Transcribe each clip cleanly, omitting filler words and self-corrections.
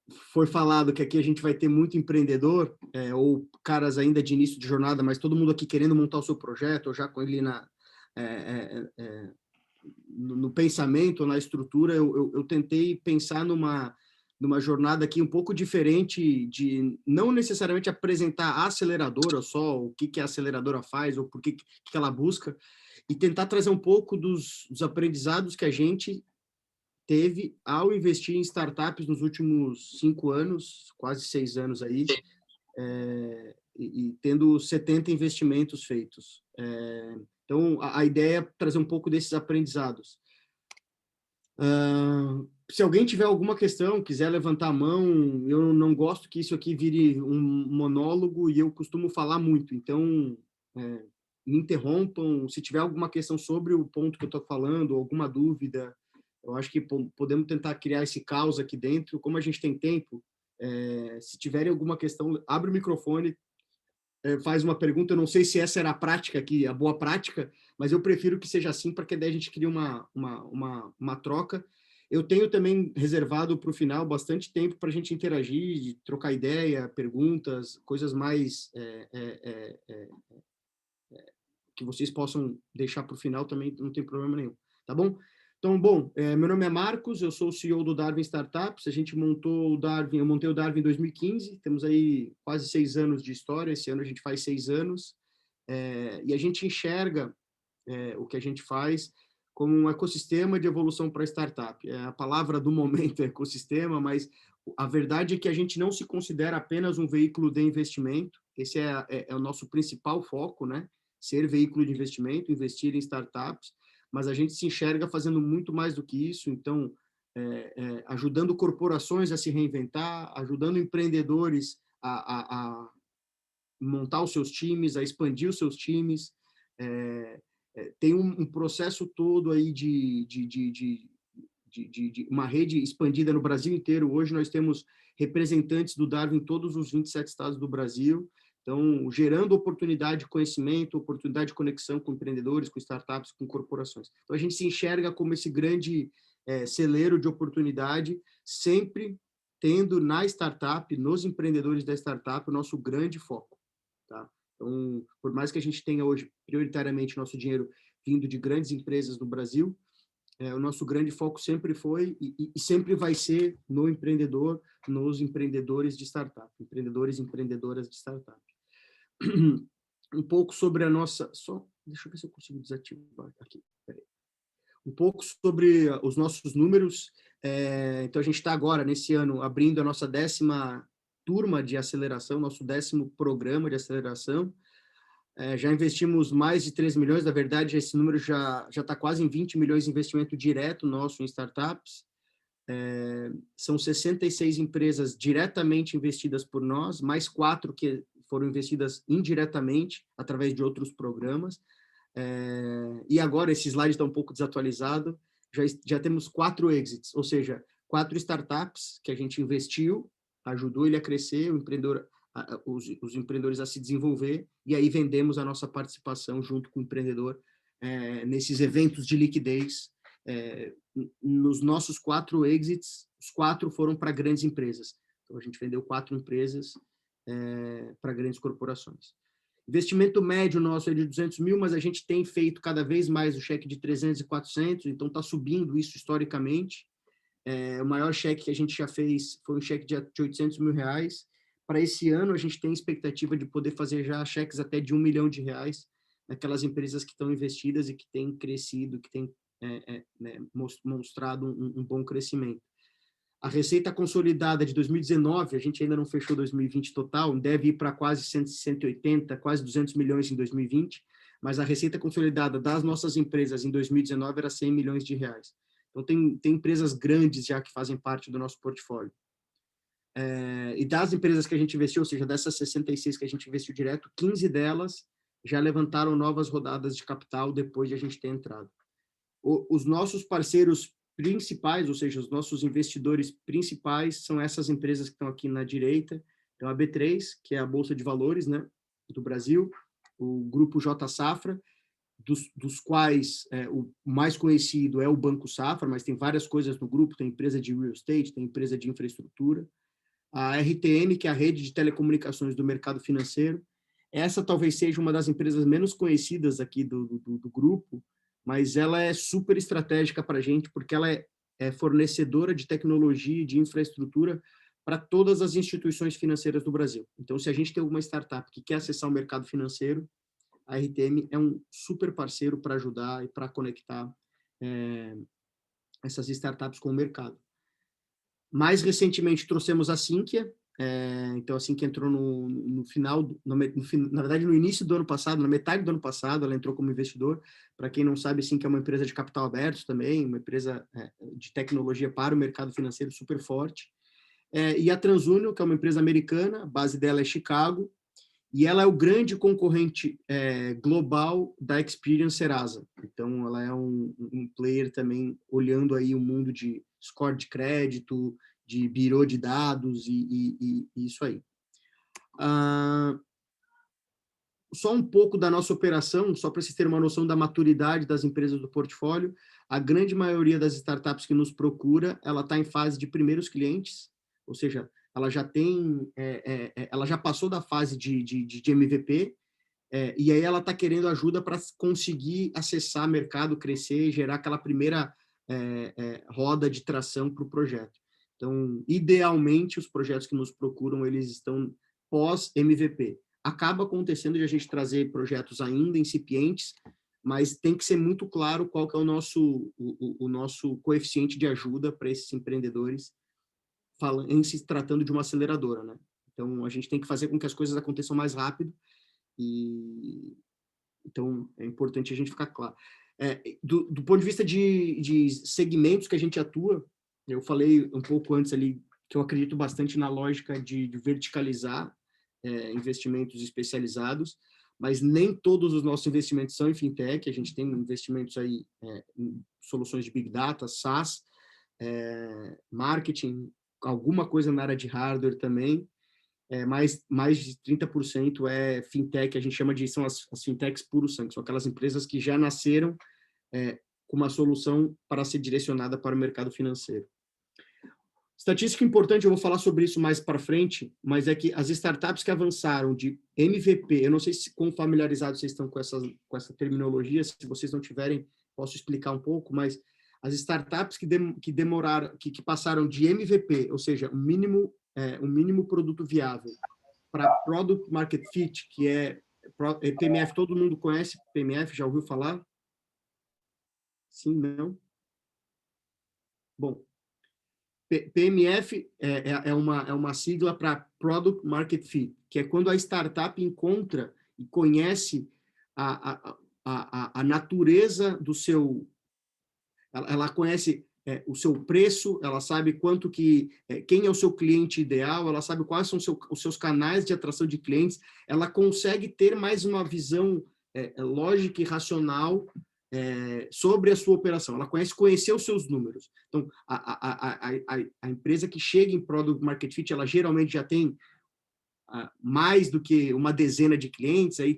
foi falado que aqui a gente vai ter muito empreendedor, ou caras ainda de início de jornada, mas todo mundo aqui querendo montar o seu projeto, ou já com ele é, é, é, no pensamento, na estrutura. Eu tentei pensar numa jornada aqui um pouco diferente, de não necessariamente apresentar a aceleradora só, o que a aceleradora faz, ou por que ela busca, e tentar trazer um pouco dos aprendizados que a gente teve ao investir em startups nos últimos 5 anos, quase 6 anos aí, e tendo 70 investimentos feitos. Então, a ideia é trazer um pouco desses aprendizados. Se alguém tiver alguma questão, quiser levantar a mão, eu não gosto que isso aqui vire um monólogo e eu costumo falar muito, então me interrompam se tiver alguma questão sobre o ponto que eu estou falando, alguma dúvida. Eu acho que podemos tentar criar esse caos aqui dentro. Como a gente tem tempo, se tiverem alguma questão, abre o microfone, faz uma pergunta. Eu não sei se essa era a prática aqui, a boa prática, mas eu prefiro que seja assim, para que daí a gente crie uma troca. Eu tenho também reservado para o final bastante tempo para a gente interagir, trocar ideia, perguntas, coisas mais que vocês possam deixar para o final também, não tem problema nenhum, tá bom? Então, bom, meu nome é Marcos, eu sou o CEO do Darwin Startups. A gente montou o Darwin, eu montei o Darwin em 2015, temos aí quase 6 anos de história, esse ano a gente faz 6 anos, e a gente enxerga o que a gente faz como um ecossistema de evolução para startup. A palavra do momento é ecossistema, mas a verdade é que a gente não se considera apenas um veículo de investimento. Esse é o nosso principal foco, né? Ser veículo de investimento, investir em startups, mas a gente se enxerga fazendo muito mais do que isso. Então, ajudando corporações a se reinventar, ajudando empreendedores a montar os seus times, a expandir os seus times. Tem um processo todo aí de uma rede expandida no Brasil inteiro. Hoje nós temos representantes do Darwin em todos os 27 estados do Brasil. Então, gerando oportunidade de conhecimento, oportunidade de conexão com empreendedores, com startups, com corporações. Então, a gente se enxerga como esse grande celeiro de oportunidade, sempre tendo na startup, nos empreendedores da startup, o nosso grande foco. Tá? Então, por mais que a gente tenha hoje, prioritariamente, nosso dinheiro vindo de grandes empresas no Brasil, o nosso grande foco sempre foi e sempre vai ser no empreendedor, nos empreendedores de startup, empreendedores e empreendedoras de startup. Um pouco sobre a nossa... deixa eu ver se eu consigo desativar aqui. Peraí. Um pouco sobre os nossos números. Então, a gente está agora, nesse ano, abrindo a nossa 10ª turma de aceleração, nosso 10º programa de aceleração. Já investimos mais de 3 milhões, na verdade, esse número já está quase em 20 milhões de investimento direto nosso em startups. São 66 empresas diretamente investidas por nós, mais 4 que foram investidas indiretamente, através de outros programas. E agora, esse slide está um pouco desatualizado, já temos 4 exits, ou seja, 4 startups que a gente investiu, ajudou ele a crescer, os empreendedores a se desenvolver, e aí vendemos a nossa participação junto com o empreendedor nesses eventos de liquidez. Nos nossos 4 exits, os 4 foram para grandes empresas. Então, a gente vendeu 4 empresas para grandes corporações. Investimento médio nosso é de 200 mil, mas a gente tem feito cada vez mais o cheque de 300 e 400, então está subindo isso historicamente. O maior cheque que a gente já fez foi um cheque de 800 mil reais. Para esse ano, a gente tem expectativa de poder fazer já cheques até de 1 milhão de reais naquelas empresas que estão investidas e que têm crescido, que têm mostrado um bom crescimento. A receita consolidada de 2019, a gente ainda não fechou 2020 total, deve ir para quase 180, quase 200 milhões em 2020, mas a receita consolidada das nossas empresas em 2019 era 100 milhões de reais. Então, tem empresas grandes já que fazem parte do nosso portfólio. E das empresas que a gente investiu, ou seja, dessas 66 que a gente investiu direto, 15 delas já levantaram novas rodadas de capital depois de a gente ter entrado. Os nossos parceiros principais, ou seja, os nossos investidores principais, são essas empresas que estão aqui na direita. Então, a B3, que é a Bolsa de Valores, né, do Brasil, o Grupo J Safra, dos quais o mais conhecido é o Banco Safra, mas tem várias coisas no grupo, tem empresa de real estate, tem empresa de infraestrutura. a RTM, que é a rede de telecomunicações do mercado financeiro. Essa talvez seja uma das empresas menos conhecidas aqui do grupo, mas ela é super estratégica para a gente, porque ela é fornecedora de tecnologia e de infraestrutura para todas as instituições financeiras do Brasil. Então, se a gente tem alguma startup que quer acessar o mercado financeiro, a RTM é um super parceiro para ajudar e para conectar essas startups com o mercado. Mais recentemente, trouxemos a Sinqia. Então, a Sinqia entrou no final, na verdade, no início do ano passado, na metade do ano passado, ela entrou como investidor. Para quem não sabe, a Sinqia é uma empresa de capital aberto também, uma empresa de tecnologia para o mercado financeiro super forte. E a TransUnion, que é uma empresa americana, a base dela é Chicago, e ela é o grande concorrente global da Experian Serasa. Então, ela é um player também olhando aí o mundo de score de crédito, de birô de dados e isso aí. Só um pouco da nossa operação, só para vocês terem uma noção da maturidade das empresas do portfólio. A grande maioria das startups que nos procura, ela está em fase de primeiros clientes, ou seja, ela já tem, ela já passou da fase de MVP, e aí ela está querendo ajuda para conseguir acessar mercado, crescer, gerar aquela primeira roda de tração para o projeto. Então, idealmente, os projetos que nos procuram, eles estão pós-MVP. Acaba acontecendo de a gente trazer projetos ainda incipientes, mas tem que ser muito claro qual que é o nosso coeficiente de ajuda para esses empreendedores, em se tratando de uma aceleradora, né? Então, a gente tem que fazer com que as coisas aconteçam mais rápido, e então é importante a gente ficar claro. Do ponto de vista de segmentos que a gente atua, eu falei um pouco antes ali que eu acredito bastante na lógica de verticalizar investimentos especializados, mas nem todos os nossos investimentos são em fintech. A gente tem investimentos aí em soluções de Big Data, SaaS, marketing, alguma coisa na área de hardware também. Mais de 30% é fintech, a gente chama são as fintechs puro sangue, são aquelas empresas que já nasceram com uma solução para ser direcionada para o mercado financeiro. Estatística importante, eu vou falar sobre isso mais para frente, mas é que as startups que avançaram de MVP, eu não sei se quão familiarizados vocês estão com essa terminologia, se vocês não tiverem, posso explicar um pouco, mas as startups que demoraram, que passaram de MVP, ou seja, um mínimo produto viável, para Product Market Fit, que é PMF, todo mundo conhece PMF, já ouviu falar? Sim, não? Bom, PMF é uma sigla para Product Market Fit, que é quando a startup encontra e conhece a natureza do seu... Ela conhece o seu preço, ela sabe quem é o seu cliente ideal, ela sabe quais são os seus canais de atração de clientes, ela consegue ter mais uma visão lógica e racional sobre a sua operação, ela conhecer os seus números. Então, a empresa que chega em Product Market Fit, ela geralmente já tem mais do que uma dezena de clientes, aí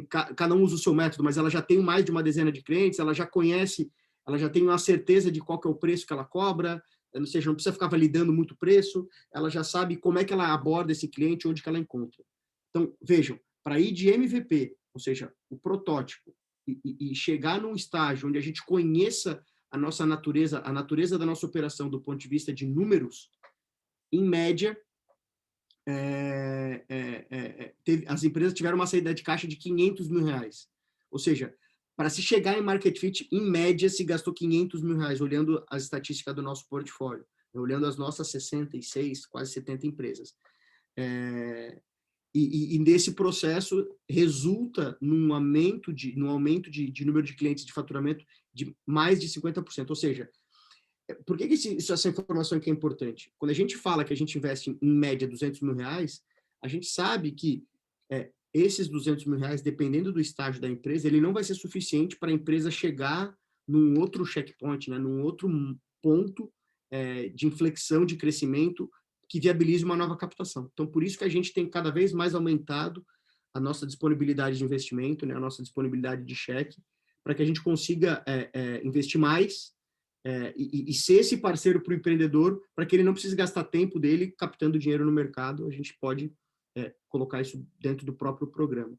cada um usa o seu método, mas ela já tem mais de uma dezena de clientes, ela já conhece, ela já tem uma certeza de qual que é o preço que ela cobra, ou seja, não precisa ficar validando muito preço, ela já sabe como é que ela aborda esse cliente, onde que ela encontra. Então, vejam, para ir de MVP, ou seja, o protótipo, e chegar num estágio onde a gente conheça a nossa natureza, a natureza da nossa operação do ponto de vista de números, em média, as empresas tiveram uma saída de caixa de R$500 mil. Ou seja, para se chegar em market fit, em média, se gastou R$500 mil, olhando as estatísticas do nosso portfólio, olhando as nossas 66, quase 70 empresas. E nesse processo resulta num aumento de número de clientes de faturamento de mais de 50%. Ou seja, por que essa informação aqui é importante? Quando a gente fala que a gente investe em média R$200 mil, a gente sabe que esses R$200 mil, dependendo do estágio da empresa, ele não vai ser suficiente para a empresa chegar num outro checkpoint, né, num outro ponto de inflexão de crescimento que viabilize uma nova captação. Então, por isso que a gente tem cada vez mais aumentado a nossa disponibilidade de investimento, né, a nossa disponibilidade de cheque, para que a gente consiga investir mais e ser esse parceiro para o empreendedor, para que ele não precise gastar tempo dele captando dinheiro no mercado. A gente pode colocar isso dentro do próprio programa.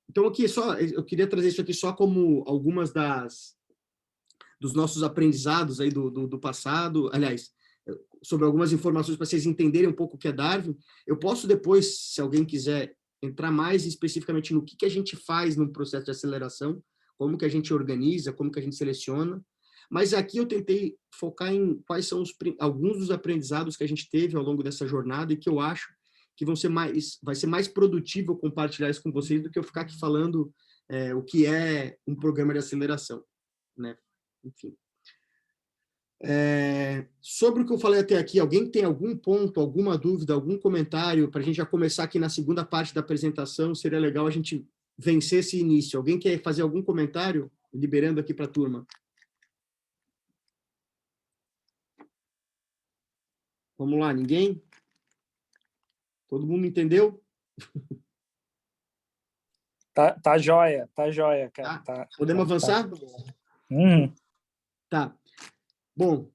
Então, aqui eu queria trazer isso aqui só como algumas dos nossos aprendizados aí do passado, aliás, sobre algumas informações para vocês entenderem um pouco o que é Darwin. Eu posso depois, se alguém quiser, entrar mais especificamente no que a gente faz num processo de aceleração, como que a gente organiza, como que a gente seleciona, mas aqui eu tentei focar em quais são alguns dos aprendizados que a gente teve ao longo dessa jornada e que eu acho que vai ser mais produtivo compartilhar isso com vocês do que eu ficar aqui falando o que é um programa de aceleração, né? Enfim. Sobre o que eu falei até aqui, alguém tem algum ponto, alguma dúvida, algum comentário, para a gente já começar aqui na segunda parte da apresentação? Seria legal a gente vencer esse início. Alguém quer fazer algum comentário? Liberando aqui para a turma. Vamos lá, ninguém? Todo mundo entendeu? Tá joia, cara. Podemos avançar? Tá. Bom,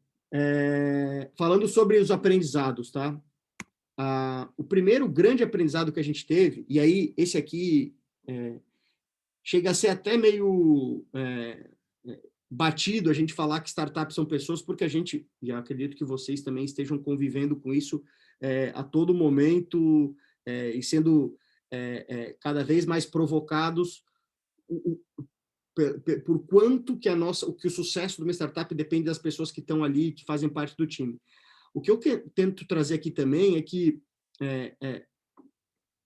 falando sobre os aprendizados, tá? O primeiro grande aprendizado que a gente teve, e aí esse aqui chega a ser até meio batido a gente falar que startups são pessoas, porque a gente, e acredito que vocês também estejam convivendo com isso a todo momento e sendo cada vez mais provocados por quanto que o sucesso de uma startup depende das pessoas que estão ali, que fazem parte do time. O que eu tento trazer aqui também é que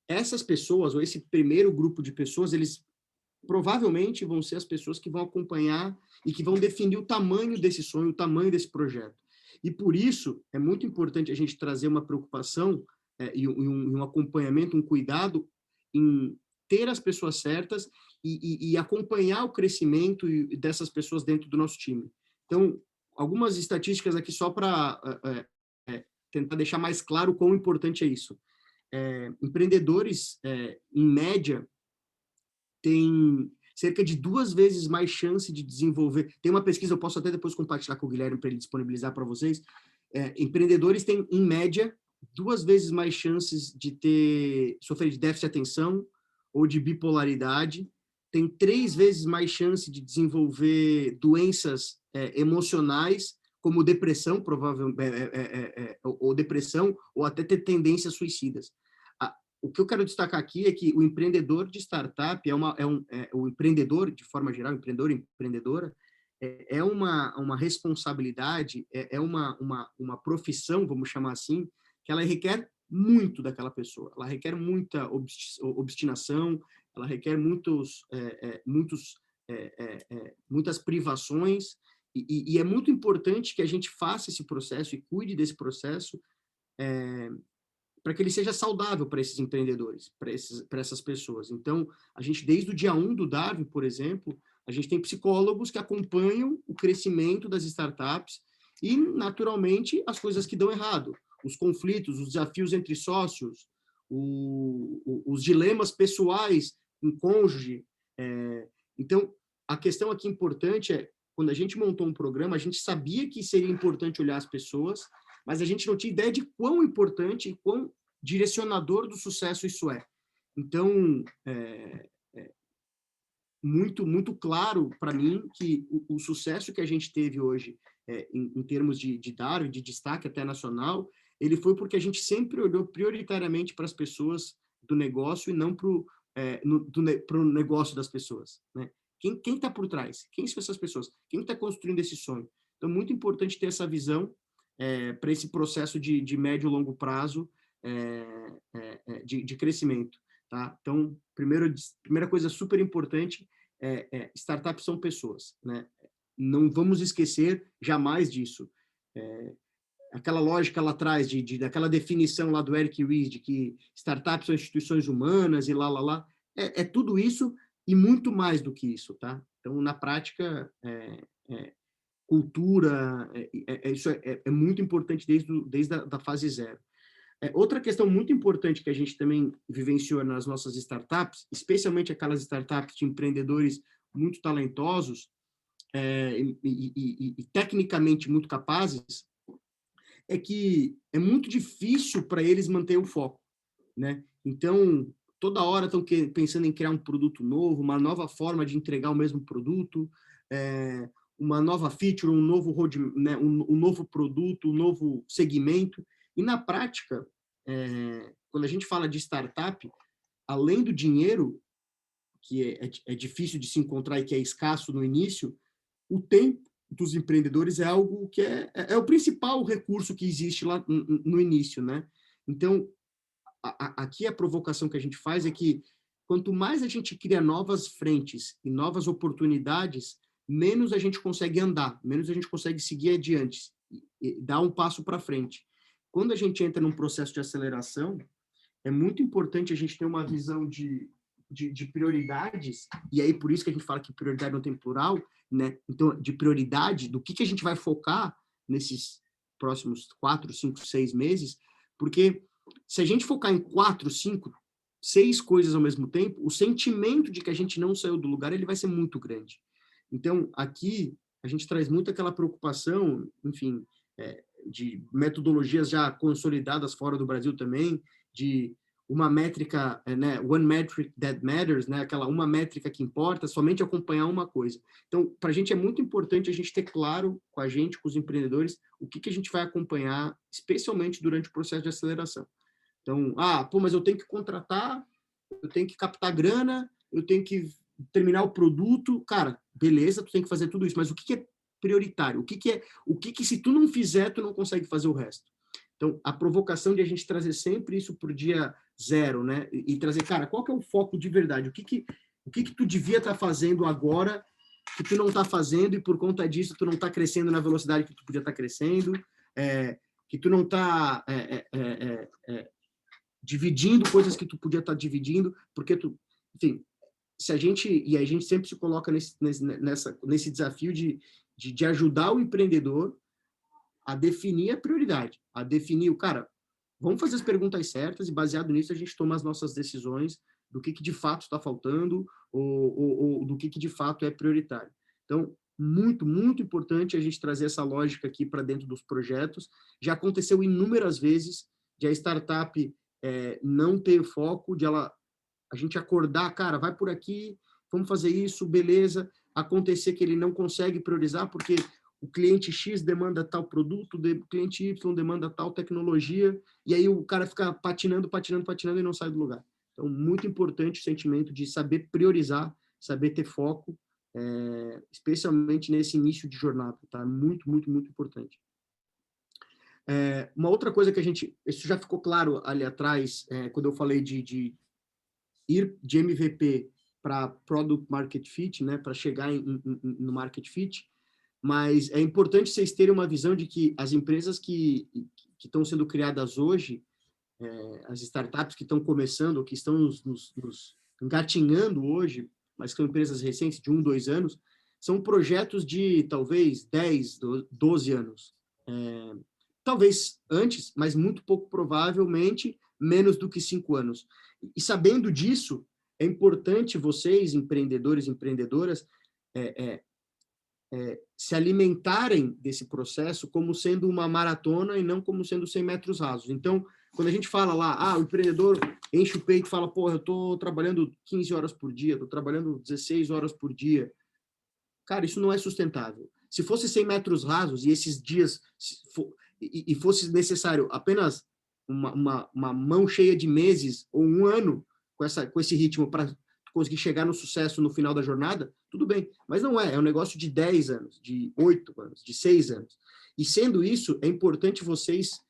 essas pessoas, ou esse primeiro grupo de pessoas, eles provavelmente vão ser as pessoas que vão acompanhar e que vão definir o tamanho desse sonho, o tamanho desse projeto. E por isso é muito importante a gente trazer uma preocupação e um acompanhamento, um cuidado em ter as pessoas certas e acompanhar o crescimento dessas pessoas dentro do nosso time. Então, algumas estatísticas aqui só para tentar deixar mais claro quão importante é isso. Empreendedores, em média, têm cerca de 2 vezes mais chance de desenvolver. Tem uma pesquisa, eu posso até depois compartilhar com o Guilherme para ele disponibilizar para vocês. Empreendedores têm, em média, 2 vezes mais chances de sofrer de déficit de atenção ou de bipolaridade, tem 3 vezes mais chance de desenvolver doenças emocionais, como depressão, provavelmente, ou depressão, ou até ter tendências suicidas. O que eu quero destacar aqui é que o empreendedor de startup o empreendedor, de forma geral, empreendedor e empreendedora, é uma responsabilidade, é uma profissão, vamos chamar assim, que ela requer muito daquela pessoa. Ela requer muita obstinação, ela requer muitas privações, e é muito importante que a gente faça esse processo e cuide desse processo para que ele seja saudável para esses empreendedores, para essas pessoas. Então, a gente, desde o dia 1 do Darwin, por exemplo, a gente tem psicólogos que acompanham o crescimento das startups e, naturalmente, as coisas que dão errado, os conflitos, os desafios entre sócios, os dilemas pessoais com cônjuge. Então, a questão aqui importante é, quando a gente montou um programa, a gente sabia que seria importante olhar as pessoas, mas a gente não tinha ideia de quão importante e quão direcionador do sucesso isso é. Então, muito claro para mim que o sucesso que a gente teve hoje, em termos de Darwin, de destaque até nacional, ele foi porque a gente sempre olhou prioritariamente para as pessoas do negócio e não para o negócio das pessoas, né? Quem está por trás? Quem são essas pessoas? Quem está construindo esse sonho? Então, muito importante ter essa visão para esse processo de médio e longo prazo de crescimento. Tá? Então, primeira coisa super importante, startups são pessoas, né? Não vamos esquecer jamais disso. Aquela lógica lá atrás, daquela definição lá do Eric Ries, de que startups são instituições humanas e lá. É tudo isso e muito mais do que isso. Tá? Então, na prática, cultura, isso é muito importante desde a fase zero. Outra questão muito importante que a gente também vivenciou nas nossas startups, especialmente aquelas startups de empreendedores muito talentosos, e tecnicamente muito capazes, é que é muito difícil para eles manter o foco, né? Então, toda hora estão pensando em criar um produto novo, uma nova forma de entregar o mesmo produto, uma nova feature, um novo né, um novo produto, um novo segmento. E na prática, quando a gente fala de startup, além do dinheiro, que é difícil de se encontrar e que é escasso no início, o tempo dos empreendedores é algo que é o principal recurso que existe lá no início, né? Então, aqui a provocação que a gente faz é que quanto mais a gente cria novas frentes e novas oportunidades, menos a gente consegue andar, menos a gente consegue seguir adiante, e dar um passo para frente. Quando a gente entra num processo de aceleração, é muito importante a gente ter uma visão de prioridades, e aí por isso que a gente fala que prioridade não tem plural, né? Então, de prioridade, do que a gente vai focar nesses próximos 4, 5, 6 meses, porque se a gente focar em 4, 5, 6 coisas ao mesmo tempo, o sentimento de que a gente não saiu do lugar, ele vai ser muito grande. Então, aqui, a gente traz muito aquela preocupação, enfim, de metodologias já consolidadas fora do Brasil também, de uma métrica, né, one metric that matters, né, aquela uma métrica que importa, somente acompanhar uma coisa. Então, para a gente é muito importante a gente ter claro com a gente, com os empreendedores, o que a gente vai acompanhar, especialmente durante o processo de aceleração. Então, mas eu tenho que contratar, eu tenho que captar grana, eu tenho que terminar o produto. Cara, beleza, tu tem que fazer tudo isso, mas o que é prioritário? O que se tu não fizer, tu não consegue fazer o resto? Então, a provocação de a gente trazer sempre isso por dia zero, né? E trazer, cara, qual que é o foco de verdade? O que tu devia estar fazendo agora que tu não está fazendo e por conta disso tu não está crescendo na velocidade que tu podia estar crescendo, que tu não está dividindo coisas que tu podia estar dividindo, porque tu, enfim, a gente sempre se coloca nesse desafio de ajudar o empreendedor a definir a prioridade, a definir cara, vamos fazer as perguntas certas e baseado nisso a gente toma as nossas decisões do que de fato está faltando ou do que de fato é prioritário. Então, muito, muito importante a gente trazer essa lógica aqui para dentro dos projetos. Já aconteceu inúmeras vezes de a startup não ter foco, de a gente acordar, cara, vai por aqui, vamos fazer isso, beleza, acontecer que ele não consegue priorizar porque o cliente X demanda tal produto, o cliente Y demanda tal tecnologia, e aí o cara fica patinando e não sai do lugar. Então, muito importante o sentimento de saber priorizar, saber ter foco, especialmente nesse início de jornada, tá? Muito, muito, muito importante. Uma outra coisa que isso já ficou claro ali atrás, quando eu falei de ir de MVP para Product Market Fit, né, para chegar no Market Fit, mas é importante vocês terem uma visão de que as empresas que estão sendo criadas hoje, as startups que estão começando, ou que estão nos engatinhando hoje, mas que são empresas recentes, de 1, 2 anos, são projetos de talvez 10, 12 anos. Talvez antes, mas muito pouco provavelmente menos do que 5 anos. E sabendo disso, é importante vocês, empreendedores e empreendedoras, se alimentarem desse processo como sendo uma maratona e não como sendo 100 metros rasos. Então, quando a gente fala lá, o empreendedor enche o peito e fala, porra, eu estou trabalhando 15 horas por dia, estou trabalhando 16 horas por dia. Cara, isso não é sustentável. Se fosse 100 metros rasos e esses dias e fosse necessário apenas uma mão cheia de meses ou um ano com esse ritmo para conseguir chegar no sucesso no final da jornada, tudo bem. Mas não é um negócio de 10 anos, de 8 anos, de 6 anos. E sendo isso, é importante vocês,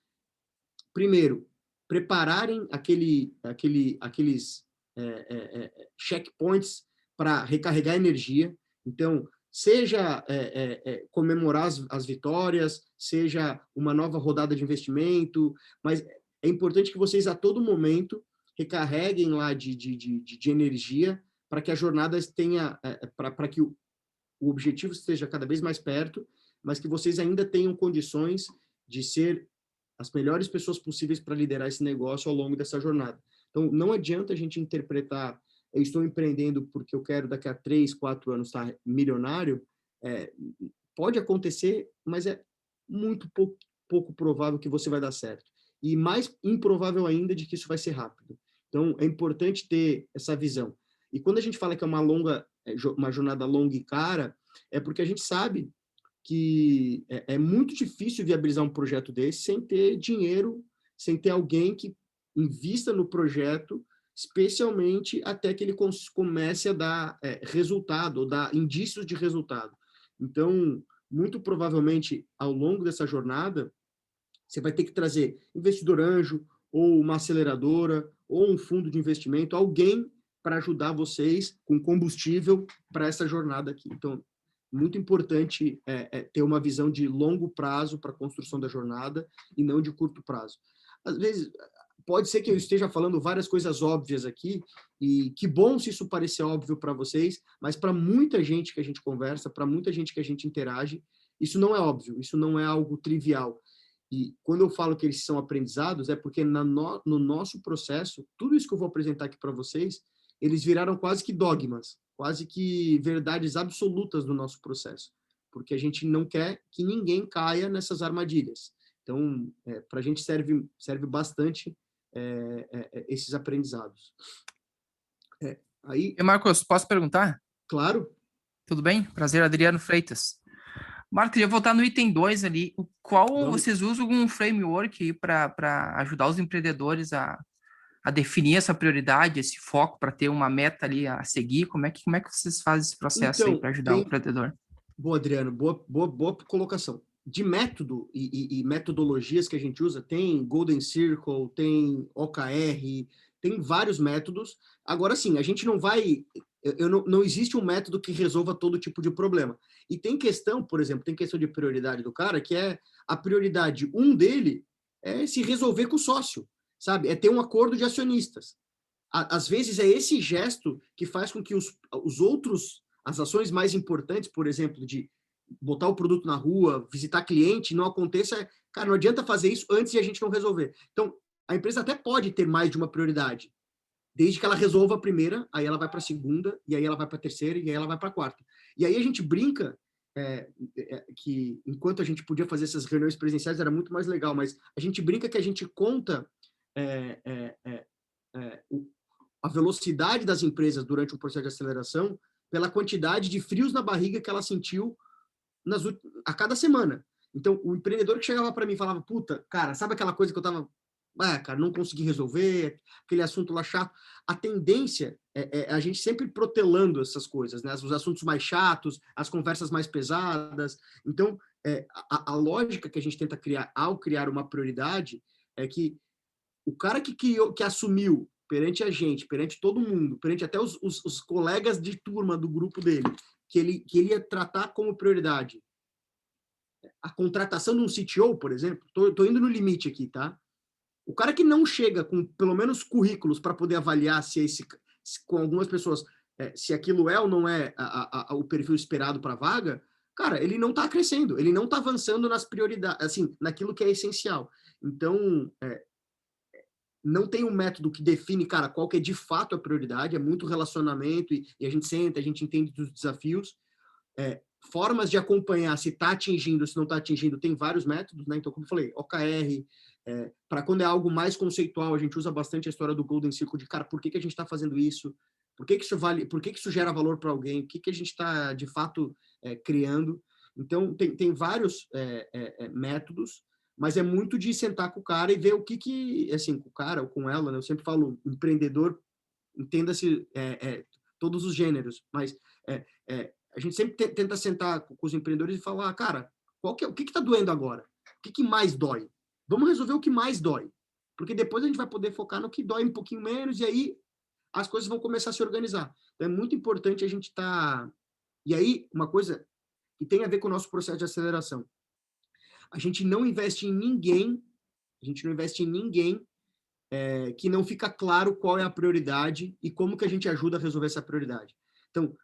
primeiro, prepararem aqueles checkpoints para recarregar energia. Então, seja comemorar as vitórias, seja uma nova rodada de investimento, mas é importante que vocês, a todo momento, recarreguem lá de energia para que a jornada tenha, para que o objetivo esteja cada vez mais perto, mas que vocês ainda tenham condições de ser as melhores pessoas possíveis para liderar esse negócio ao longo dessa jornada. Então, não adianta a gente interpretar eu estou empreendendo porque eu quero daqui a 3, 4 anos estar milionário, Pode acontecer, mas é muito pouco provável que você vai dar certo. E mais improvável ainda de que isso vai ser rápido. Então, é importante ter essa visão. E quando a gente fala que é uma jornada longa e cara, é porque a gente sabe que é muito difícil viabilizar um projeto desse sem ter dinheiro, sem ter alguém que invista no projeto, especialmente até que ele comece a dar resultado, ou dar indícios de resultado. Então, muito provavelmente, ao longo dessa jornada, você vai ter que trazer investidor anjo, ou uma aceleradora, ou um fundo de investimento, alguém para ajudar vocês com combustível para essa jornada aqui. Então, muito importante ter uma visão de longo prazo para a construção da jornada e não de curto prazo. Às vezes, pode ser que eu esteja falando várias coisas óbvias aqui, e que bom se isso parecer óbvio para vocês, mas para muita gente que a gente conversa, para muita gente que a gente interage, isso não é óbvio, isso não é algo trivial. E quando eu falo que eles são aprendizados, é porque no nosso processo, tudo isso que eu vou apresentar aqui para vocês, eles viraram quase que dogmas, quase que verdades absolutas do nosso processo, porque a gente não quer que ninguém caia nessas armadilhas. Então, para a gente serve bastante esses aprendizados. E Marcos, posso perguntar? Claro. Tudo bem? Prazer, Adriano Freitas. Marcos, eu ia voltar no item 2 ali. Vocês usam algum framework para ajudar os empreendedores a definir essa prioridade, esse foco, para ter uma meta ali a seguir? Como é que vocês fazem esse processo aí para ajudar o empreendedor? Boa, Adriano. Boa colocação. De método e metodologias que a gente usa, tem Golden Circle, tem OKR, tem vários métodos. Agora, sim, a gente não vai... não existe um método que resolva todo tipo de problema. E tem questão, por exemplo, tem questão de prioridade do cara, que é a prioridade dele é se resolver com o sócio, sabe? É ter um acordo de acionistas. Às vezes é esse gesto que faz com que as ações mais importantes, por exemplo, de botar o produto na rua, visitar cliente, não aconteça. Cara, não adianta fazer isso antes de a gente não resolver. Então, a empresa até pode ter mais de uma prioridade, desde que ela resolva a primeira, aí ela vai para a segunda, e aí ela vai para a terceira, e aí ela vai para a quarta. E aí a gente brinca que, enquanto a gente podia fazer essas reuniões presenciais, era muito mais legal, mas a gente brinca que a gente conta a velocidade das empresas durante o processo de aceleração pela quantidade de frios na barriga que ela sentiu a cada semana. Então, o empreendedor que chegava para mim e falava, puta, cara, sabe aquela coisa que eu tava... cara, não consegui resolver, aquele assunto lá chato. A tendência é a gente sempre protelando essas coisas, né? Os assuntos mais chatos, as conversas mais pesadas. Então, a lógica que a gente tenta criar ao criar uma prioridade é que o cara que assumiu perante a gente, perante todo mundo, perante até os colegas de turma do grupo dele, que ele ia tratar como prioridade a contratação de um CTO, por exemplo, tô indo no limite aqui, tá? O cara que não chega com pelo menos currículos para poder avaliar se com algumas pessoas, se aquilo é ou não é o perfil esperado para a vaga, cara, ele não está crescendo, ele não está avançando nas prioridades, assim, naquilo que é essencial. Então, não tem um método que define, cara, qual que é de fato a prioridade, é muito relacionamento e a gente senta, a gente entende dos desafios. Formas de acompanhar se está atingindo, se não está atingindo, tem vários métodos, né? Então, como eu falei, OKR, para quando é algo mais conceitual, a gente usa bastante a história do Golden Circle, de, cara, por que a gente está fazendo isso? Por que isso vale? Por que isso gera valor para alguém? O que a gente está, de fato, criando? Então, tem vários métodos, mas é muito de sentar com o cara e ver o que assim, com o cara ou com ela, né? Eu sempre falo, empreendedor, entenda-se todos os gêneros, mas a gente sempre tenta sentar com os empreendedores e falar, cara, o que está doendo agora? O que mais dói? Vamos resolver o que mais dói. Porque depois a gente vai poder focar no que dói um pouquinho menos e aí as coisas vão começar a se organizar. Então, é muito importante a gente estar... E aí, uma coisa que tem a ver com o nosso processo de aceleração. A gente não investe em ninguém que não fica claro qual é a prioridade e como que a gente ajuda a resolver essa prioridade. Então,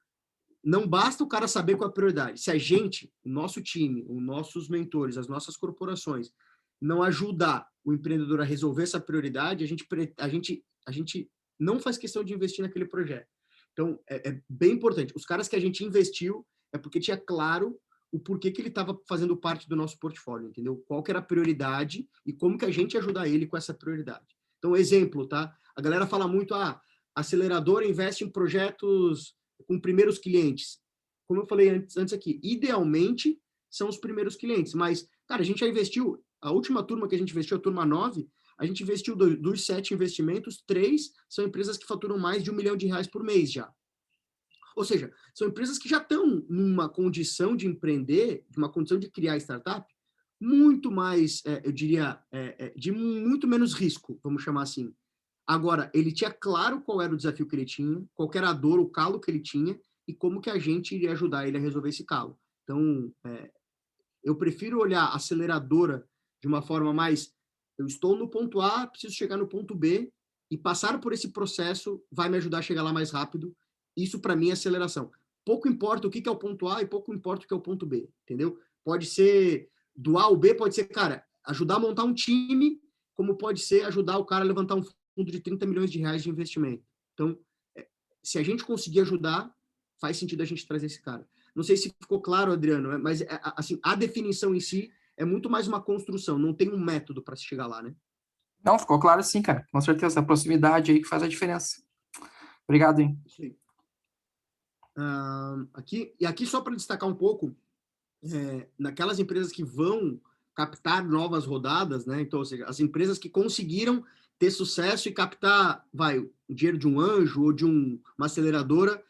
não basta o cara saber qual é a prioridade. Se a gente, o nosso time, os nossos mentores, as nossas corporações, não ajudar o empreendedor a resolver essa prioridade, a gente não faz questão de investir naquele projeto. Então, é bem importante. Os caras que a gente investiu, é porque tinha claro o porquê que ele estava fazendo parte do nosso portfólio, entendeu? Qual que era a prioridade e como que a gente ia ajudar ele com essa prioridade. Então, exemplo, tá? A galera fala muito, a aceleradora investe em projetos com primeiros clientes. Como eu falei antes aqui, idealmente são os primeiros clientes, mas, cara, a gente já investiu, a última turma que a gente investiu, a turma 9, a gente investiu dos 7 investimentos, 3 são empresas que faturam mais de R$1 milhão por mês já. Ou seja, são empresas que já estão numa condição de empreender, de uma condição de criar startup, muito mais, eu diria, de muito menos risco, vamos chamar assim. Agora, ele tinha claro qual era o desafio que ele tinha, qual era a dor, o calo que ele tinha, e como que a gente iria ajudar ele a resolver esse calo. Então, eu prefiro olhar a aceleradora de uma forma mais, eu estou no ponto A, preciso chegar no ponto B, e passar por esse processo vai me ajudar a chegar lá mais rápido. Isso, para mim, é aceleração. Pouco importa o que é o ponto A e pouco importa o que é o ponto B, entendeu? Pode ser do A ao B, pode ser, cara, ajudar a montar um time, como pode ser ajudar o cara a levantar um fundo de R$30 milhões de investimento. Então, se a gente conseguir ajudar, faz sentido a gente trazer esse cara. Não sei se ficou claro, Adriano, mas assim, a definição em si é muito mais uma construção, não tem um método para se chegar lá, né? Não, ficou claro sim, cara. Com certeza, a proximidade aí que faz a diferença. Obrigado, hein? Sim. Aqui só para destacar um pouco, naquelas empresas que vão captar novas rodadas, né? Então, ou seja, as empresas que conseguiram ter sucesso e captar, o dinheiro de um anjo ou de uma aceleradora.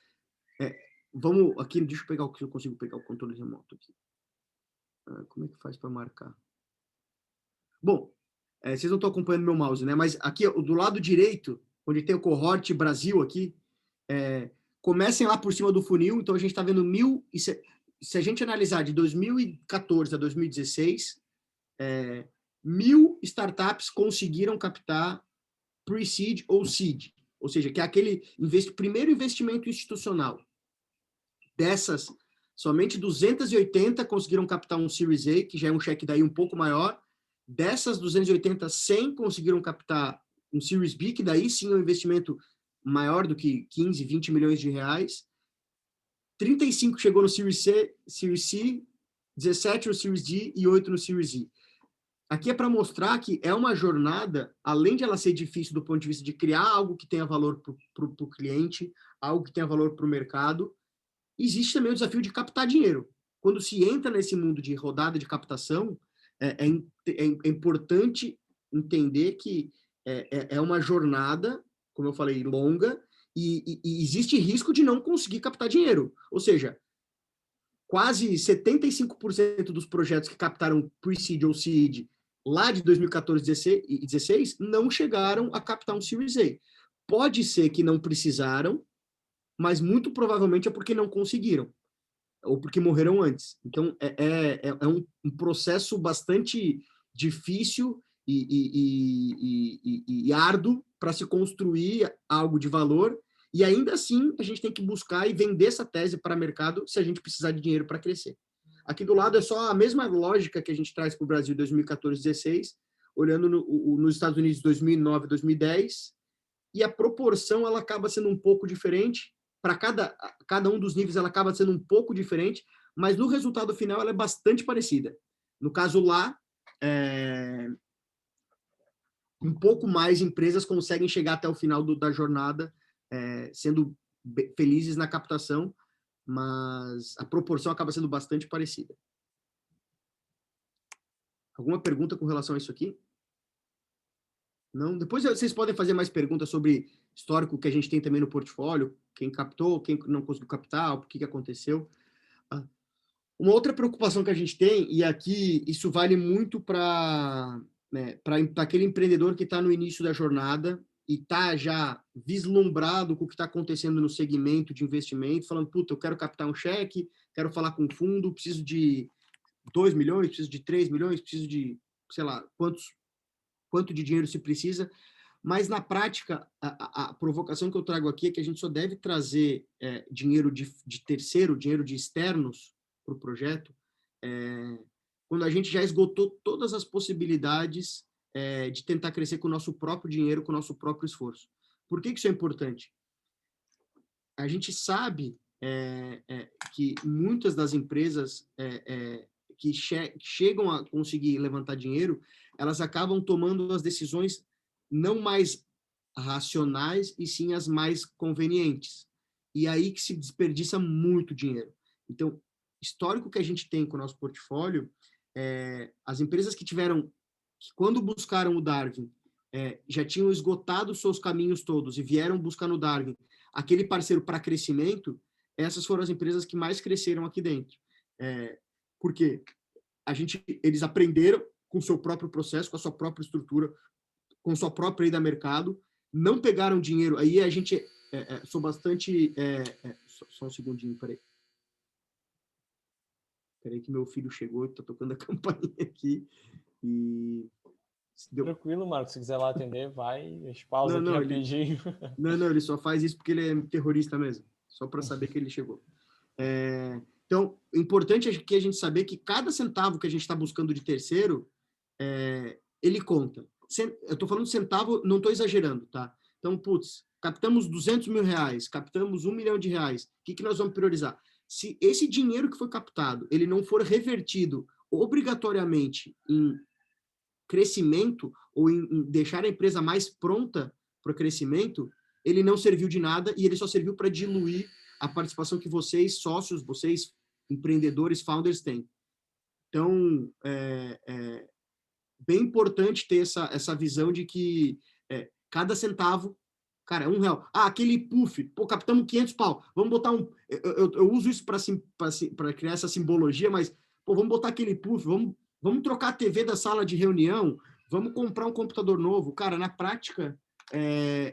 Vamos aqui, deixa eu pegar se eu consigo pegar o controle remoto aqui. Como é que faz para marcar? Bom, vocês não estão acompanhando meu mouse, né? Mas aqui do lado direito, onde tem o cohort Brasil aqui, comecem lá por cima do funil. Então a gente está vendo se a gente analisar de 2014 a 2016, 1.000 startups conseguiram captar pre-seed ou seed, ou seja, que é aquele primeiro investimento institucional. Dessas, somente 280 conseguiram captar um Series A, que já é um cheque daí um pouco maior. Dessas 280, 100 conseguiram captar um Series B, que daí sim é um investimento maior do que 15, 20 milhões de reais. 35 chegou no Series C, 17 no Series D e 8 no Series E. Aqui é para mostrar que é uma jornada, além de ela ser difícil do ponto de vista de criar algo que tenha valor para o cliente, algo que tenha valor para o mercado, existe também o desafio de captar dinheiro. Quando se entra nesse mundo de rodada de captação, é importante entender que é uma jornada, como eu falei, longa, e existe risco de não conseguir captar dinheiro. Ou seja, quase 75% dos projetos que captaram pre-seed ou seed lá de 2014 e 2016 não chegaram a captar um Series A. Pode ser que não precisaram, mas muito provavelmente é porque não conseguiram, ou porque morreram antes. Então, é um processo bastante difícil e árduo para se construir algo de valor, e ainda assim a gente tem que buscar e vender essa tese para o mercado se a gente precisar de dinheiro para crescer. Aqui do lado é só a mesma lógica que a gente traz para o Brasil 2014 e 2016, olhando nos Estados Unidos 2009 e 2010, e a proporção ela acaba sendo um pouco diferente. Para cada um dos níveis ela acaba sendo um pouco diferente, mas no resultado final ela é bastante parecida. No caso lá, um pouco mais empresas conseguem chegar até o final da jornada, sendo felizes na captação, mas a proporção acaba sendo bastante parecida. Alguma pergunta com relação a isso aqui? Não? Depois vocês podem fazer mais perguntas sobre histórico que a gente tem também no portfólio, quem captou, quem não conseguiu captar, o que aconteceu. Uma outra preocupação que a gente tem, e aqui isso vale muito para aquele empreendedor que está no início da jornada e está já vislumbrado com o que está acontecendo no segmento de investimento, falando, puta, eu quero captar um cheque, quero falar com o fundo, preciso de 2 milhões, preciso de 3 milhões, preciso de, sei lá, quanto de dinheiro se precisa, mas na prática, a provocação que eu trago aqui é que a gente só deve trazer dinheiro de terceiro, dinheiro de externos para o projeto, quando a gente já esgotou todas as possibilidades de tentar crescer com o nosso próprio dinheiro, com o nosso próprio esforço. Por que isso é importante? A gente sabe que muitas das empresas que chegam a conseguir levantar dinheiro, elas acabam tomando as decisões não mais racionais, e sim as mais convenientes. E aí que se desperdiça muito dinheiro. Então, histórico que a gente tem com o nosso portfólio, as empresas que quando buscaram o Darwin, já tinham esgotado seus caminhos todos e vieram buscar no Darwin aquele parceiro para crescimento, essas foram as empresas que mais cresceram aqui dentro. Porque eles aprenderam com o seu próprio processo, com a sua própria estrutura, com sua própria ida a mercado, não pegaram dinheiro. Aí a gente sou bastante... só um segundinho, peraí. Peraí que meu filho chegou e está tocando a campainha aqui. E... Tranquilo, Marcos. Se quiser lá atender, vai. Pausa aqui rapidinho. Não, ele só faz isso porque ele é terrorista mesmo. Só para saber que ele chegou. Então, o importante é que a gente saber que cada centavo que a gente está buscando de terceiro, ele conta. Eu estou falando de centavo, não estou exagerando, tá? Então, captamos 200 mil reais, captamos 1 milhão de reais. O que nós vamos priorizar? Se esse dinheiro que foi captado, ele não for revertido obrigatoriamente em crescimento ou em deixar a empresa mais pronta para o crescimento, ele não serviu de nada e ele só serviu para diluir a participação que vocês, sócios, vocês, empreendedores, founders, têm. Então, bem importante ter essa visão de que cada centavo, cara, R$1. Aquele puff, captamos 500 pau, vamos botar eu uso isso para criar essa simbologia, mas, vamos botar aquele puff, vamos trocar a TV da sala de reunião, vamos comprar um computador novo. Cara, na prática,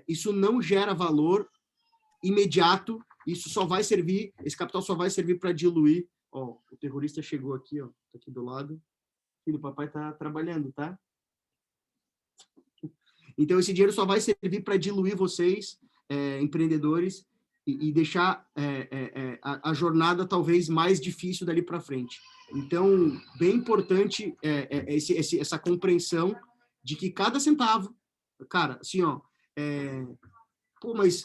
isso não gera valor imediato, esse capital só vai servir para diluir. O terrorista chegou aqui, tá aqui do lado. Filho, o papai tá trabalhando, tá? Então, esse dinheiro só vai servir para diluir vocês, empreendedores, e deixar a jornada talvez mais difícil dali para frente. Então, bem importante essa compreensão de que cada centavo, cara, assim, mas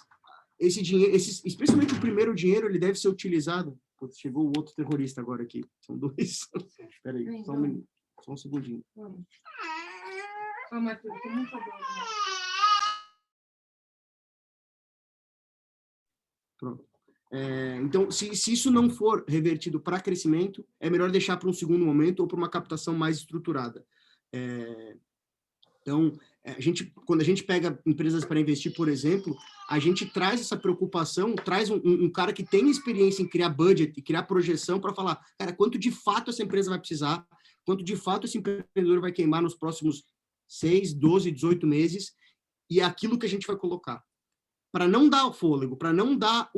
esse dinheiro, especialmente o primeiro dinheiro, ele deve ser utilizado. Chegou o outro terrorista agora aqui. São dois. Espera aí, só um segundinho. Pronto. Então, se isso não for revertido para crescimento, é melhor deixar para um segundo momento ou para uma captação mais estruturada. Então, quando a gente pega empresas para investir, por exemplo, a gente traz essa preocupação, traz um cara que tem experiência em criar budget e criar projeção para falar, cara, quanto de fato essa empresa vai precisar, quanto de fato esse empreendedor vai queimar nos próximos 6, 12, 18 meses, e é aquilo que a gente vai colocar. Para não dar o fôlego, para não dar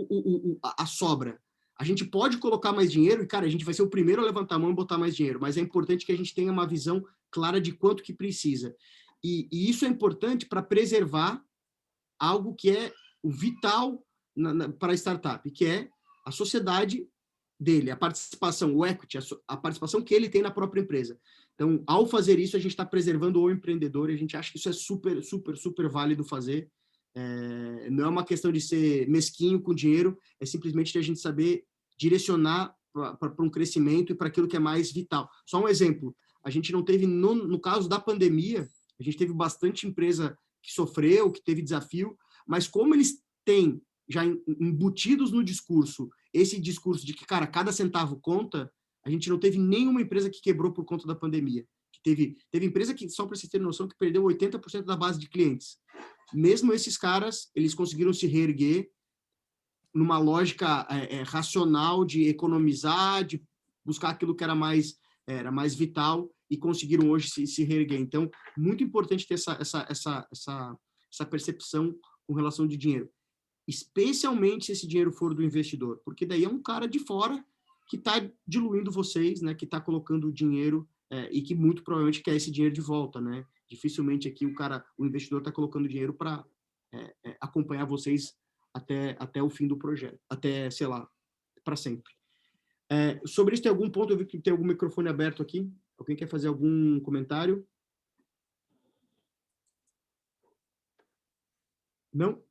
a sobra. A gente pode colocar mais dinheiro e, cara, a gente vai ser o primeiro a levantar a mão e botar mais dinheiro, mas é importante que a gente tenha uma visão clara de quanto que precisa. E isso é importante para preservar algo que é o vital para a startup, que é a sociedade dele, a participação, o equity, a participação que ele tem na própria empresa. Então, ao fazer isso, a gente está preservando o empreendedor e a gente acha que isso é super, super, super válido fazer. Não é uma questão de ser mesquinho com dinheiro, é simplesmente de a gente saber direcionar para um crescimento e para aquilo que é mais vital. Só um exemplo, a gente não teve, no caso da pandemia, a gente teve bastante empresa que sofreu, que teve desafio, mas como eles têm já embutidos no discurso, esse discurso de que, cara, cada centavo conta, a gente não teve nenhuma empresa que quebrou por conta da pandemia. Teve empresa que, só para vocês terem noção, que perdeu 80% da base de clientes. Mesmo esses caras, eles conseguiram se reerguer numa lógica racional de economizar, de buscar aquilo que era mais vital, e conseguiram hoje se reerguer. Então, muito importante ter essa percepção com relação de dinheiro. Especialmente se esse dinheiro for do investidor, porque daí é um cara de fora que está diluindo vocês, né, que está colocando o dinheiro e que muito provavelmente quer esse dinheiro de volta, né? Dificilmente aqui o investidor está colocando dinheiro para acompanhar vocês até o fim do projeto, até, sei lá, para sempre. Sobre isso, tem algum ponto? Eu vi que tem algum microfone aberto aqui. Alguém quer fazer algum comentário? Não?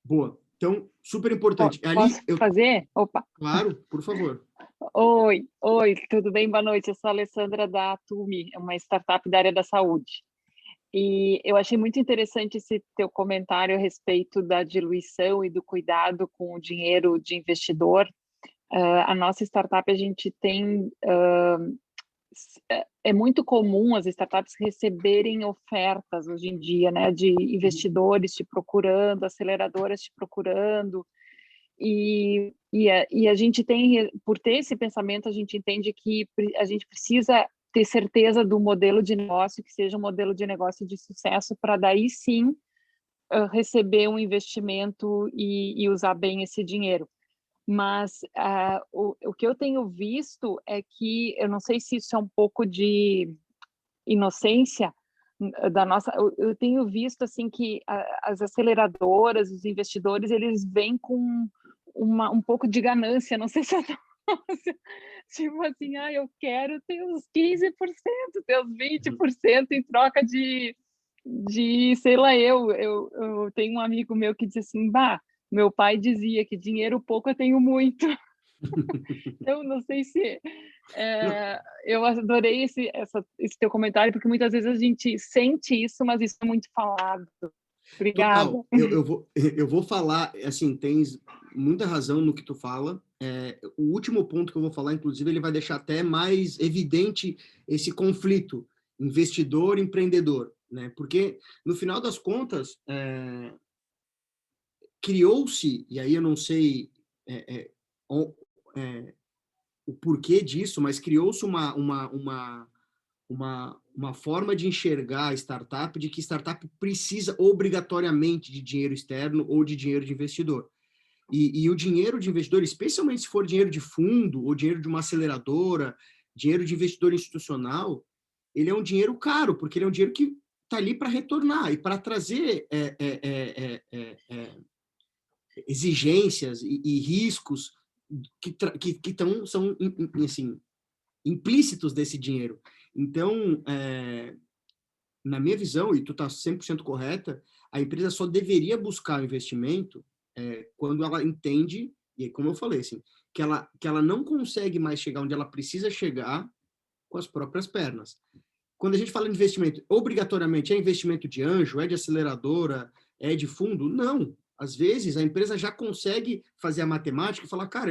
Boa. Então, super importante. Posso fazer? Opa! Claro, por favor. Oi, tudo bem? Boa noite. Eu sou a Alessandra da Atumi, uma startup da área da saúde. E eu achei muito interessante esse teu comentário a respeito da diluição e do cuidado com o dinheiro de investidor. A nossa startup, a gente tem... é muito comum as startups receberem ofertas hoje em dia, né, de investidores te procurando, aceleradoras te procurando, e a gente tem, por ter esse pensamento, a gente entende que a gente precisa ter certeza do modelo de negócio, que seja um modelo de negócio de sucesso, para daí sim receber um investimento e usar bem esse dinheiro. Mas o que eu tenho visto é que, eu não sei se isso é um pouco de inocência da nossa, eu tenho visto assim que as aceleradoras, os investidores, eles vêm com um pouco de ganância, não sei se é tipo assim, eu quero ter uns 15%, ter uns 20% em troca de sei lá, eu tenho um amigo meu que disse assim, meu pai dizia que dinheiro pouco eu tenho muito. Eu não sei se... eu adorei esse teu comentário, porque muitas vezes a gente sente isso, mas isso é muito falado. Obrigada. Total. Eu vou falar, assim, tens muita razão no que tu fala. O último ponto que eu vou falar, inclusive, ele vai deixar até mais evidente esse conflito investidor-empreendedor, né? Porque, no final das contas, criou-se, e aí eu não sei o porquê disso, mas criou-se uma forma de enxergar a startup, de que startup precisa obrigatoriamente de dinheiro externo ou de dinheiro de investidor. E o dinheiro de investidor, especialmente se for dinheiro de fundo ou dinheiro de uma aceleradora, dinheiro de investidor institucional, ele é um dinheiro caro, porque ele é um dinheiro que está ali para retornar e para trazer exigências e riscos que são assim, implícitos desse dinheiro. Então, na minha visão, e tu está 100% correta, a empresa só deveria buscar o investimento quando ela entende, e como eu falei, assim, que ela não consegue mais chegar onde ela precisa chegar com as próprias pernas. Quando a gente fala de investimento, obrigatoriamente é investimento de anjo, é de aceleradora, é de fundo? Não. Às vezes, a empresa já consegue fazer a matemática e falar, cara,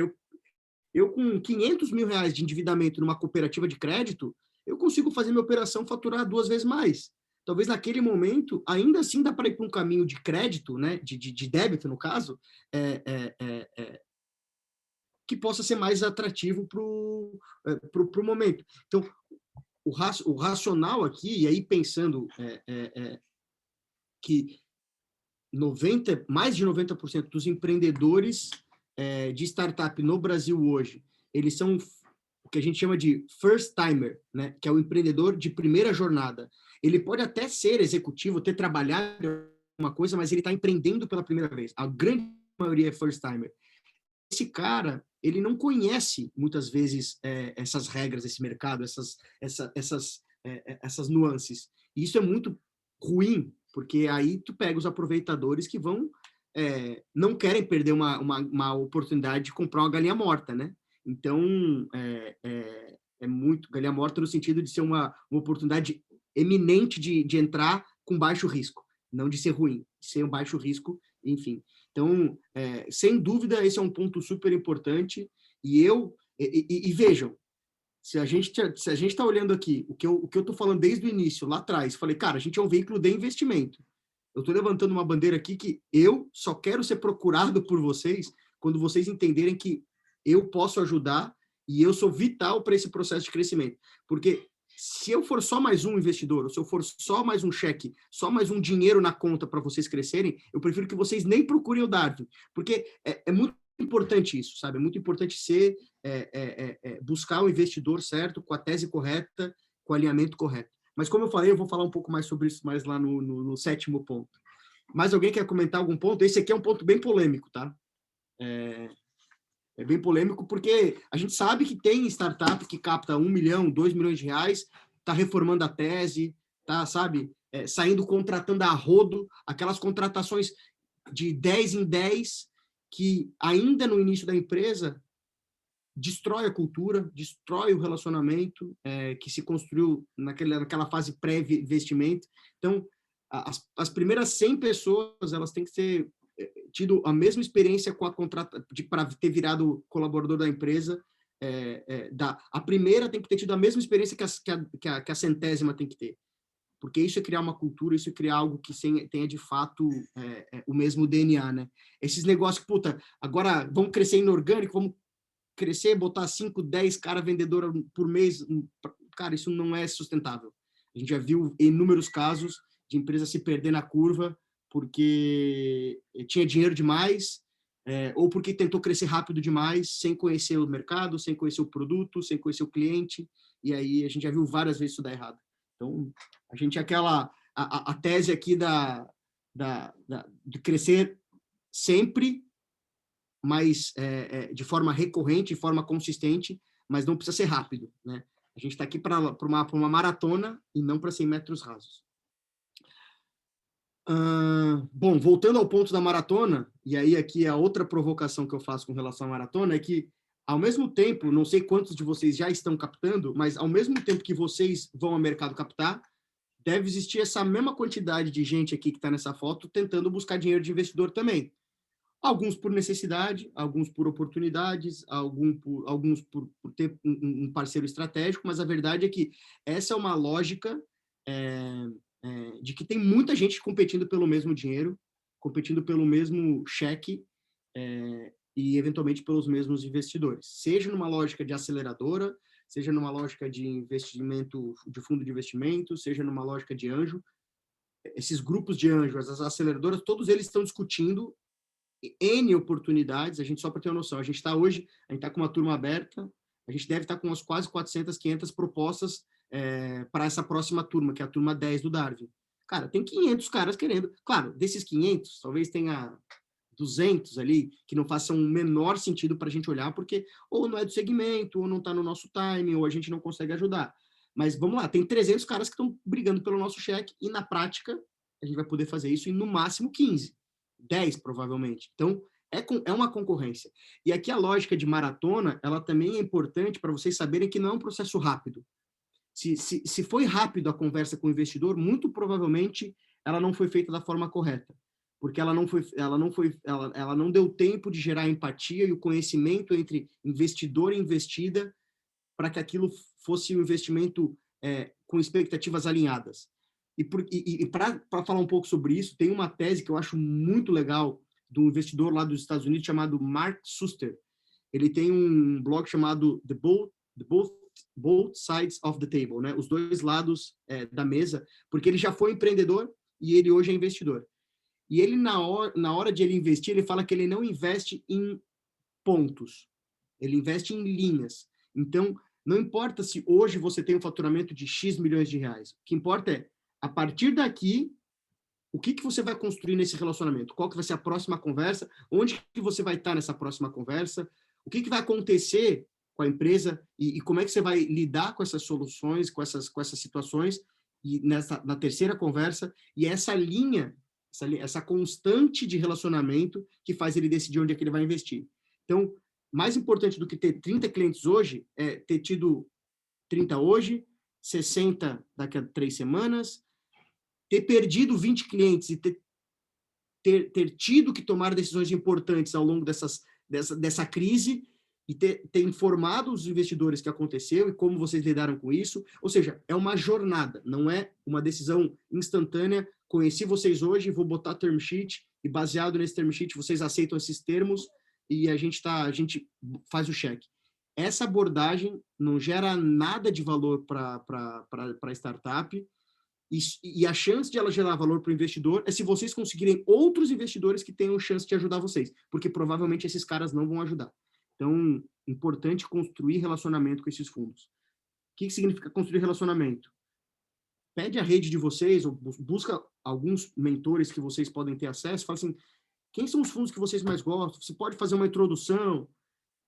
eu com 500 mil reais de endividamento numa cooperativa de crédito, eu consigo fazer minha operação faturar 2 vezes mais. Talvez naquele momento, ainda assim dá para ir para um caminho de crédito, né, de débito, no caso, que possa ser mais atrativo para o momento. Então, o racional aqui, e aí pensando que mais de 90% dos empreendedores de startup no Brasil hoje, eles são o que a gente chama de first timer, né? Que é o empreendedor de primeira jornada. Ele pode até ser executivo, ter trabalhado uma coisa, mas ele está empreendendo pela primeira vez. A grande maioria é first timer. Esse cara, ele não conhece muitas vezes essas regras desse mercado, essas nuances. E isso é muito ruim, porque aí tu pega os aproveitadores que vão não querem perder uma oportunidade de comprar uma galinha morta, né? Então, é muito galinha morta no sentido de ser uma oportunidade eminente de entrar com baixo risco, não de ser ruim, de ser um baixo risco, enfim. Então, sem dúvida, esse é um ponto super importante. E vejam, se a gente está olhando aqui, o que eu estou falando desde o início, lá atrás, falei, cara, a gente é um veículo de investimento. Eu estou levantando uma bandeira aqui que eu só quero ser procurado por vocês quando vocês entenderem que eu posso ajudar e eu sou vital para esse processo de crescimento. Porque se eu for só mais um investidor, ou se eu for só mais um cheque, só mais um dinheiro na conta para vocês crescerem, eu prefiro que vocês nem procurem o Darwin. Porque é muito importante isso, sabe? É muito importante buscar o investidor certo, com a tese correta, com o alinhamento correto. Mas como eu falei, eu vou falar um pouco mais sobre isso mais lá no 7º ponto. Mais alguém quer comentar algum ponto? Esse aqui é um ponto bem polêmico, tá? É bem polêmico porque a gente sabe que tem startup que capta 1 milhão, 2 milhões de reais, está reformando a tese, tá, sabe, saindo contratando a rodo, aquelas contratações de 10 em 10, que ainda no início da empresa destrói a cultura, destrói o relacionamento que se construiu naquela fase pré-investimento. Então, as primeiras 100 pessoas, elas têm que ter tido a mesma experiência com a para ter virado colaborador da empresa. A primeira tem que ter tido a mesma experiência que a 100ª tem que ter. Porque isso é criar uma cultura, isso é criar algo que tenha de fato o mesmo DNA, né? Esses negócios que, agora vamos crescer inorgânico, vamos crescer, botar 5, 10 caras vendedores por mês, cara, isso não é sustentável. A gente já viu inúmeros casos de empresa se perder na curva porque tinha dinheiro demais, ou porque tentou crescer rápido demais, sem conhecer o mercado, sem conhecer o produto, sem conhecer o cliente, e aí a gente já viu várias vezes isso dar errado. Então, a gente a tese aqui de crescer sempre, mas de forma recorrente, de forma consistente, mas não precisa ser rápido, né? A gente está aqui para uma maratona e não para 100 metros rasos. Bom, voltando ao ponto da maratona, e aí aqui a outra provocação que eu faço com relação à maratona é que, ao mesmo tempo, não sei quantos de vocês já estão captando, mas ao mesmo tempo que vocês vão ao mercado captar, deve existir essa mesma quantidade de gente aqui que está nessa foto tentando buscar dinheiro de investidor também. Alguns por necessidade, alguns por oportunidades, alguns por ter um parceiro estratégico, mas a verdade é que essa é uma lógica de que tem muita gente competindo pelo mesmo dinheiro, competindo pelo mesmo cheque e, eventualmente, pelos mesmos investidores. Seja numa lógica de aceleradora, seja numa lógica de investimento, de fundo de investimento, seja numa lógica de anjo. Esses grupos de anjos, as aceleradoras, todos eles estão discutindo N oportunidades. A gente, só para ter uma noção, a gente está com uma turma aberta, a gente deve estar com umas quase 400, 500 propostas para essa próxima turma, que é a turma 10 do Darwin. Cara, tem 500 caras querendo. Claro, desses 500, talvez tenha 200 ali, que não façam o menor sentido para a gente olhar, porque ou não é do segmento, ou não está no nosso timing, ou a gente não consegue ajudar. Mas vamos lá, tem 300 caras que estão brigando pelo nosso cheque, e na prática a gente vai poder fazer isso em no máximo 15, 10 provavelmente. Então, é uma concorrência. E aqui a lógica de maratona, ela também é importante para vocês saberem que não é um processo rápido. Se foi rápido a conversa com o investidor, muito provavelmente ela não foi feita da forma correta, porque ela não deu tempo de gerar empatia e o conhecimento entre investidor e investida para que aquilo fosse um investimento com expectativas alinhadas. E para falar um pouco sobre isso, tem uma tese que eu acho muito legal de um investidor lá dos Estados Unidos chamado Mark Suster. Ele tem um blog chamado Both Sides of the Table, né? Os dois lados da mesa, porque ele já foi empreendedor e ele hoje é investidor. E ele, na hora de ele investir, ele fala que ele não investe em pontos, ele investe em linhas. Então, não importa se hoje você tem um faturamento de X milhões de reais, o que importa é, a partir daqui, o que você vai construir nesse relacionamento? Qual que vai ser a próxima conversa? Onde que você vai estar nessa próxima conversa? O que vai acontecer com a empresa e como é que você vai lidar com essas soluções, com essas situações e na terceira conversa? E essa linha, essa constante de relacionamento que faz ele decidir onde é que ele vai investir. Então, mais importante do que ter 30 clientes hoje é ter tido 30 hoje, 60 daqui a 3 semanas, ter perdido 20 clientes e ter tido que tomar decisões importantes ao longo dessa crise e ter informado os investidores que aconteceu e como vocês lidaram com isso. Ou seja, é uma jornada, não é uma decisão instantânea. Conheci vocês hoje, vou botar term sheet e baseado nesse term sheet vocês aceitam esses termos e a gente faz o cheque. Essa abordagem não gera nada de valor para a startup e a chance de ela gerar valor para o investidor é se vocês conseguirem outros investidores que tenham chance de ajudar vocês, porque provavelmente esses caras não vão ajudar. Então, importante construir relacionamento com esses fundos. O que significa construir relacionamento? Pede a rede de vocês, ou busca alguns mentores que vocês podem ter acesso, fala assim, quem são os fundos que vocês mais gostam? Você pode fazer uma introdução,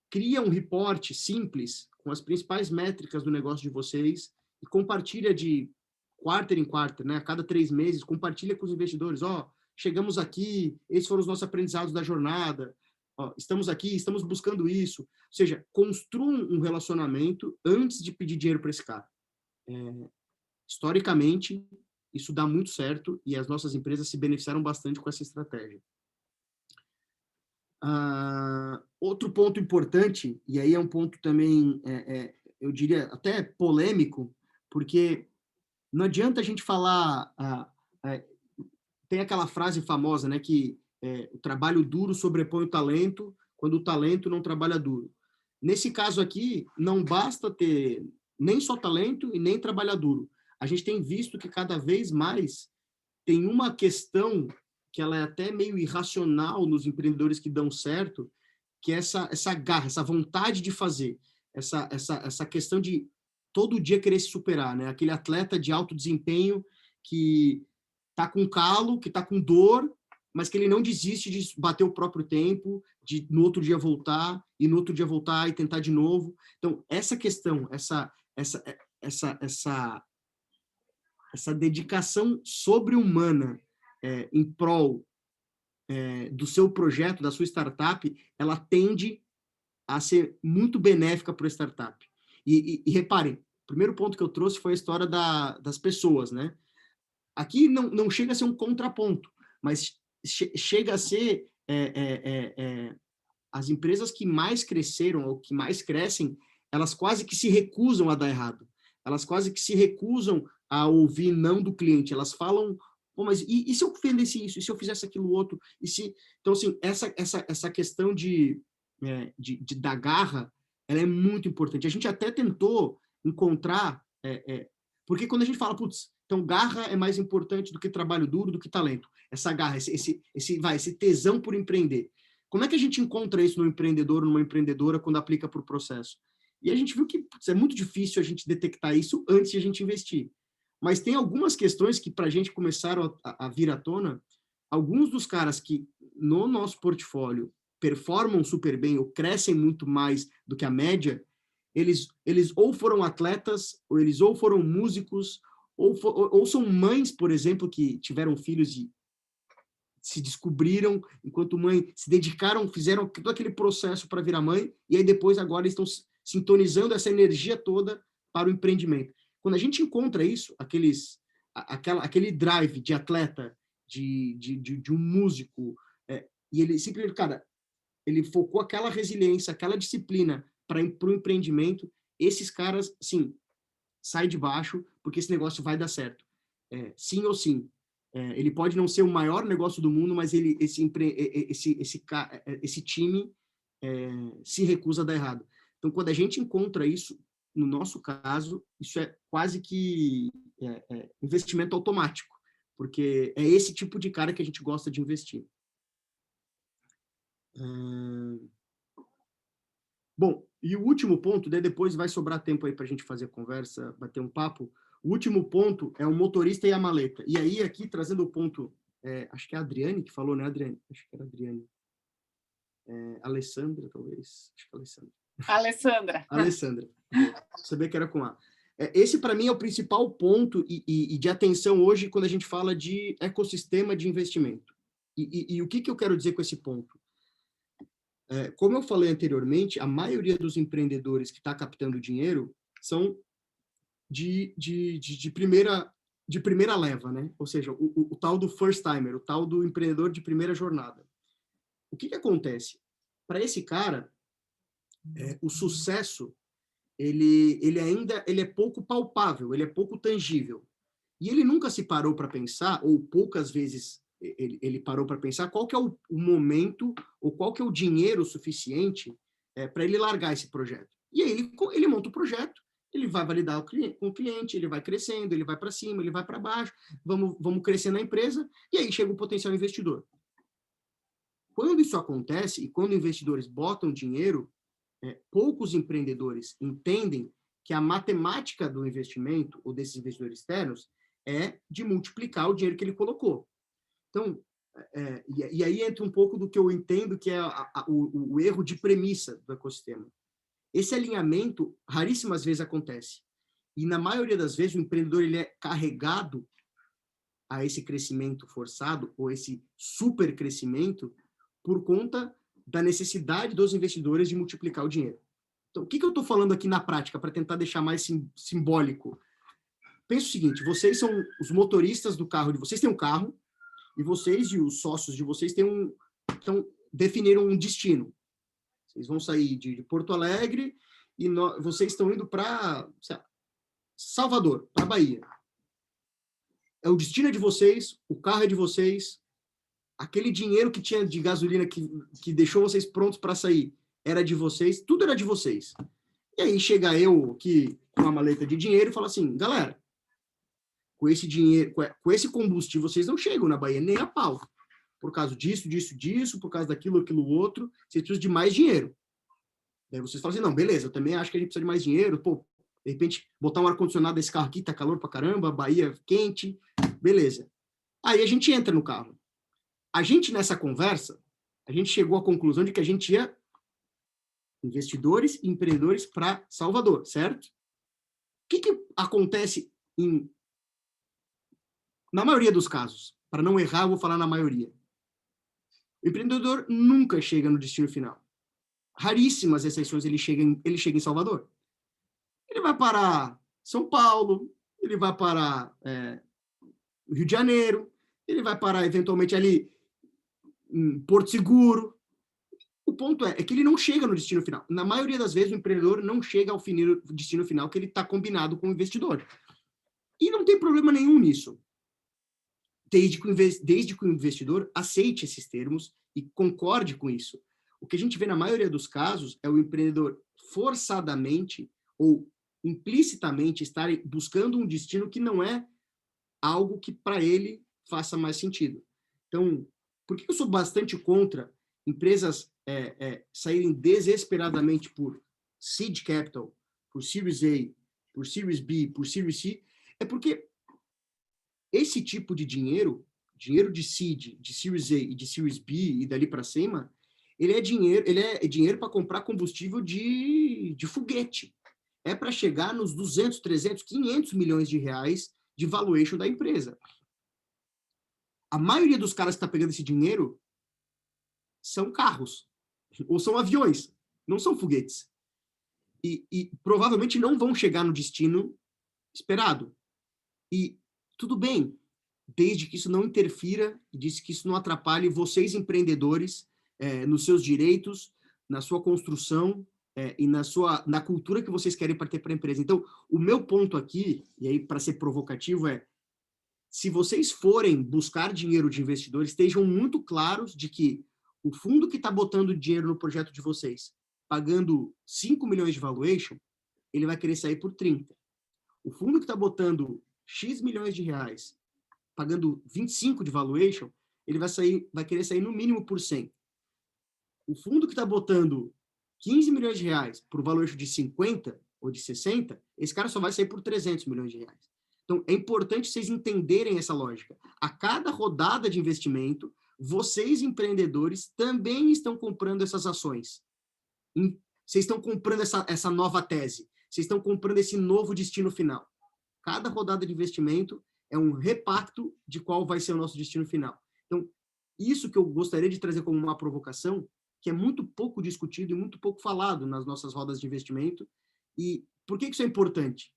cria um reporte simples com as principais métricas do negócio de vocês e compartilha de quarter em quarter, né? A cada 3 meses, compartilha com os investidores, chegamos aqui, esses foram os nossos aprendizados da jornada, ó, estamos aqui, estamos buscando isso. Ou seja, construam um relacionamento antes de pedir dinheiro para esse cara. Historicamente, isso dá muito certo e as nossas empresas se beneficiaram bastante com essa estratégia. Outro ponto importante, e aí é um ponto também, eu diria até polêmico, porque não adianta a gente falar, tem aquela frase famosa, né, que o trabalho duro sobrepõe o talento, quando o talento não trabalha duro. Nesse caso aqui, não basta ter nem só talento e nem trabalhar duro. A gente tem visto que cada vez mais tem uma questão que ela é até meio irracional nos empreendedores que dão certo, que é essa garra, essa vontade de fazer, essa questão de todo dia querer se superar, né? Aquele atleta de alto desempenho que está com calo, que está com dor, mas que ele não desiste de bater o próprio tempo, de no outro dia voltar, e no outro dia voltar e tentar de novo. Então, essa questão, essa dedicação sobre-humana em prol do seu projeto, da sua startup, ela tende a ser muito benéfica para a startup. E reparem, o primeiro ponto que eu trouxe foi a história das pessoas, né? Aqui não chega a ser um contraponto, mas chega a ser as empresas que mais cresceram ou que mais crescem, elas quase que se recusam a dar errado. Elas quase que se recusam a ouvir não do cliente. Elas falam, pô, mas e se eu vendesse isso? E se eu fizesse aquilo outro? E se... Então, assim, essa questão da garra, ela é muito importante. A gente até tentou encontrar... porque quando a gente fala, putz, então garra é mais importante do que trabalho duro, do que talento. Essa garra, esse tesão por empreender. Como é que a gente encontra isso no empreendedor ou numa empreendedora quando aplica para o processo? E a gente viu que é muito difícil a gente detectar isso antes de a gente investir. Mas tem algumas questões que, para a gente, começaram a vir à tona. Alguns dos caras que, no nosso portfólio, performam super bem ou crescem muito mais do que a média, eles ou foram atletas, ou eles ou foram músicos, ou são mães, por exemplo, que tiveram filhos e se descobriram enquanto mãe, se dedicaram, fizeram todo aquele processo para virar mãe, e aí depois agora estão sintonizando essa energia toda para o empreendimento. Quando a gente encontra isso, aquele drive de atleta, de um músico, e ele simplesmente, cara, ele focou aquela resiliência, aquela disciplina para o empreendimento, esses caras, sim, saem de baixo, porque esse negócio vai dar certo. Sim ou sim. Ele pode não ser o maior negócio do mundo, mas esse time se recusa a dar errado. Então, quando a gente encontra isso, no nosso caso, isso é quase que investimento automático, porque é esse tipo de cara que a gente gosta de investir. Bom, e o último ponto, daí depois vai sobrar tempo aí para a gente fazer a conversa, bater um papo. O último ponto é o motorista e a maleta. E aí, aqui, trazendo o ponto, acho que é a Adriane que falou, né, Adriane? Acho que era a Adriane. Alessandra, talvez. Acho que é a Alessandra. Alessandra. Sabia que era com A. Esse, para mim, é o principal ponto e de atenção hoje quando a gente fala de ecossistema de investimento. E o que eu quero dizer com esse ponto? Como eu falei anteriormente, a maioria dos empreendedores que está captando dinheiro são de primeira leva, né? Ou seja, o tal do first timer, o tal do empreendedor de primeira jornada. O que acontece? Para esse cara, o sucesso ele é pouco palpável, ele é pouco tangível. E ele nunca se parou para pensar, ou poucas vezes ele parou para pensar qual que é o momento ou qual que é o dinheiro suficiente para ele largar esse projeto. E aí ele monta o projeto, ele vai validar com o cliente, ele vai crescendo, ele vai para cima, ele vai para baixo, vamos crescendo a empresa, e aí chega o potencial investidor. Quando isso acontece, e quando investidores botam dinheiro, poucos empreendedores entendem que a matemática do investimento, ou desses investidores externos, é de multiplicar o dinheiro que ele colocou. Então, e aí entra um pouco do que eu entendo que é o erro de premissa do ecossistema. Esse alinhamento, raríssimas vezes, acontece. E, na maioria das vezes, o empreendedor ele é carregado a esse crescimento forçado, ou esse super crescimento, por conta da necessidade dos investidores de multiplicar o dinheiro. Então, o que eu estou falando aqui na prática, para tentar deixar mais simbólico? Pensa o seguinte, vocês são os motoristas do carro, vocês têm um carro, e vocês e os sócios de vocês definiram um destino. Vocês vão sair de Porto Alegre e vocês estão indo para Salvador, para Bahia. O destino é de vocês, o carro é de vocês, aquele dinheiro que tinha de gasolina que deixou vocês prontos para sair era de vocês, tudo era de vocês. E aí chega eu aqui com uma maleta de dinheiro e falo assim, galera, com esse dinheiro, com esse combustível, vocês não chegam na Bahia nem a pau. Por causa disso, por causa daquilo, aquilo outro, vocês precisam de mais dinheiro. Daí vocês falam assim, não, beleza, eu também acho que a gente precisa de mais dinheiro, pô, de repente, botar um ar-condicionado nesse carro aqui, tá calor pra caramba, Bahia quente, beleza. Aí a gente entra no carro. A gente, nessa conversa, a gente chegou à conclusão de que a gente ia investidores e empreendedores para Salvador, certo? O que acontece na maioria dos casos? Para não errar, eu vou falar na maioria. O empreendedor nunca chega no destino final. Raríssimas exceções ele chega em Salvador. Ele vai para São Paulo, ele vai para Rio de Janeiro, ele vai parar eventualmente ali em Porto Seguro. O ponto é que ele não chega no destino final. Na maioria das vezes, o empreendedor não chega ao destino final que ele está combinado com o investidor. E não tem problema nenhum nisso, desde que o investidor aceite esses termos e concorde com isso. O que a gente vê na maioria dos casos é o empreendedor forçadamente ou implicitamente estar buscando um destino que não é algo que para ele faça mais sentido. Então, por que eu sou bastante contra empresas saírem desesperadamente por seed capital, por Series A, por Series B, por Series C? É porque esse tipo de dinheiro de seed, de Series A e de Series B e dali para cima, ele é dinheiro para comprar combustível de foguete. É para chegar nos 200, 300, 500 milhões de reais de valuation da empresa. A maioria dos caras que está pegando esse dinheiro são carros, ou são aviões, não são foguetes. E provavelmente não vão chegar no destino esperado. E tudo bem, desde que isso não interfira, desde que isso não atrapalhe vocês, empreendedores, nos seus direitos, na sua construção e na cultura que vocês querem ter para a empresa. Então, o meu ponto aqui, e aí para ser provocativo, se vocês forem buscar dinheiro de investidores, estejam muito claros de que o fundo que está botando dinheiro no projeto de vocês, pagando 5 milhões de valuation, ele vai querer sair por 30. O fundo que está botando X milhões de reais, pagando 25 de valuation, ele vai querer sair no mínimo por 100. O fundo que está botando 15 milhões de reais por valuation de 50 ou de 60, esse cara só vai sair por 300 milhões de reais. Então, é importante vocês entenderem essa lógica. A cada rodada de investimento, vocês, empreendedores, também estão comprando essas ações. Vocês estão comprando essa nova tese. Vocês estão comprando esse novo destino final. Cada rodada de investimento é um repacto de qual vai ser o nosso destino final. Então, isso que eu gostaria de trazer como uma provocação, que é muito pouco discutido e muito pouco falado nas nossas rodas de investimento. E por que isso é importante?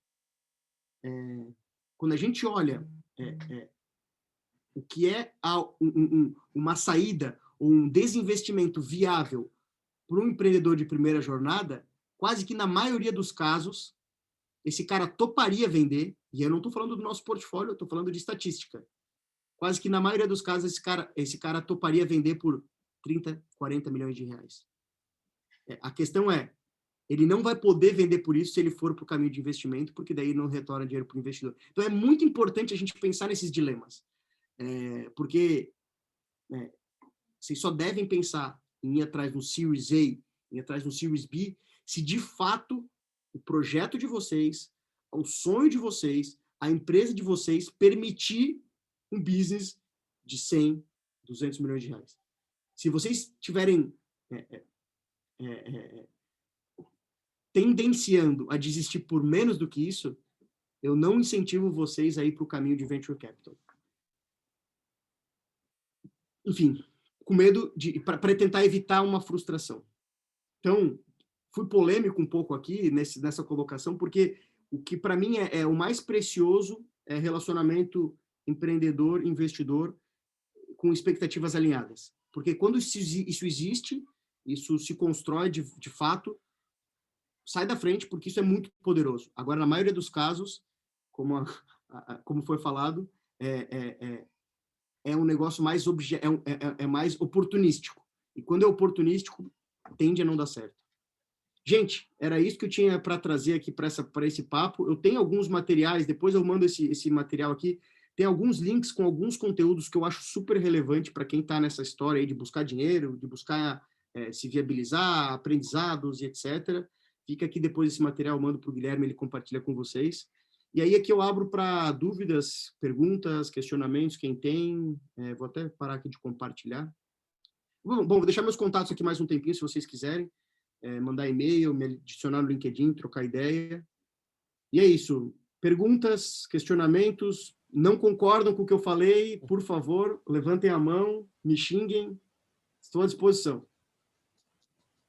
Quando a gente olha o que é uma saída ou um desinvestimento viável para um empreendedor de primeira jornada, quase que na maioria dos casos, esse cara toparia vender, e eu não estou falando do nosso portfólio, eu estou falando de estatística. Quase que na maioria dos casos, esse cara toparia vender por 30, 40 milhões de reais. A questão ele não vai poder vender por isso se ele for para o caminho de investimento, porque daí não retorna dinheiro para o investidor. Então, é muito importante a gente pensar nesses dilemas, porque vocês só devem pensar em ir atrás do Series A, ir atrás do Series B, se de fato o projeto de vocês, o sonho de vocês, a empresa de vocês permitir um business de 100, 200 milhões de reais. Se vocês tiverem tendenciando a desistir por menos do que isso, eu não incentivo vocês a ir para o caminho de venture capital. Enfim, com medo para tentar evitar uma frustração. Então, fui polêmico um pouco aqui nessa colocação, porque o que para mim é o mais precioso é relacionamento empreendedor-investidor com expectativas alinhadas. Porque quando isso existe, isso se constrói de fato, sai da frente, porque isso é muito poderoso. Agora, na maioria dos casos, como foi falado, é um negócio mais mais oportunístico. E quando é oportunístico, tende a não dar certo. Gente, era isso que eu tinha para trazer aqui para esse papo. Eu tenho alguns materiais, depois eu mando esse material aqui. Tem alguns links com alguns conteúdos que eu acho super relevante para quem está nessa história aí de buscar dinheiro, de buscar se viabilizar, aprendizados e etc. Fica aqui depois esse material, eu mando para o Guilherme, ele compartilha com vocês. E aí aqui eu abro para dúvidas, perguntas, questionamentos, quem tem. Vou até parar aqui de compartilhar. Bom, vou deixar meus contatos aqui mais um tempinho, se vocês quiserem. Mandar e-mail, me adicionar no LinkedIn, trocar ideia. E é isso. Perguntas, questionamentos, não concordam com o que eu falei, por favor, levantem a mão, me xinguem, estou à disposição.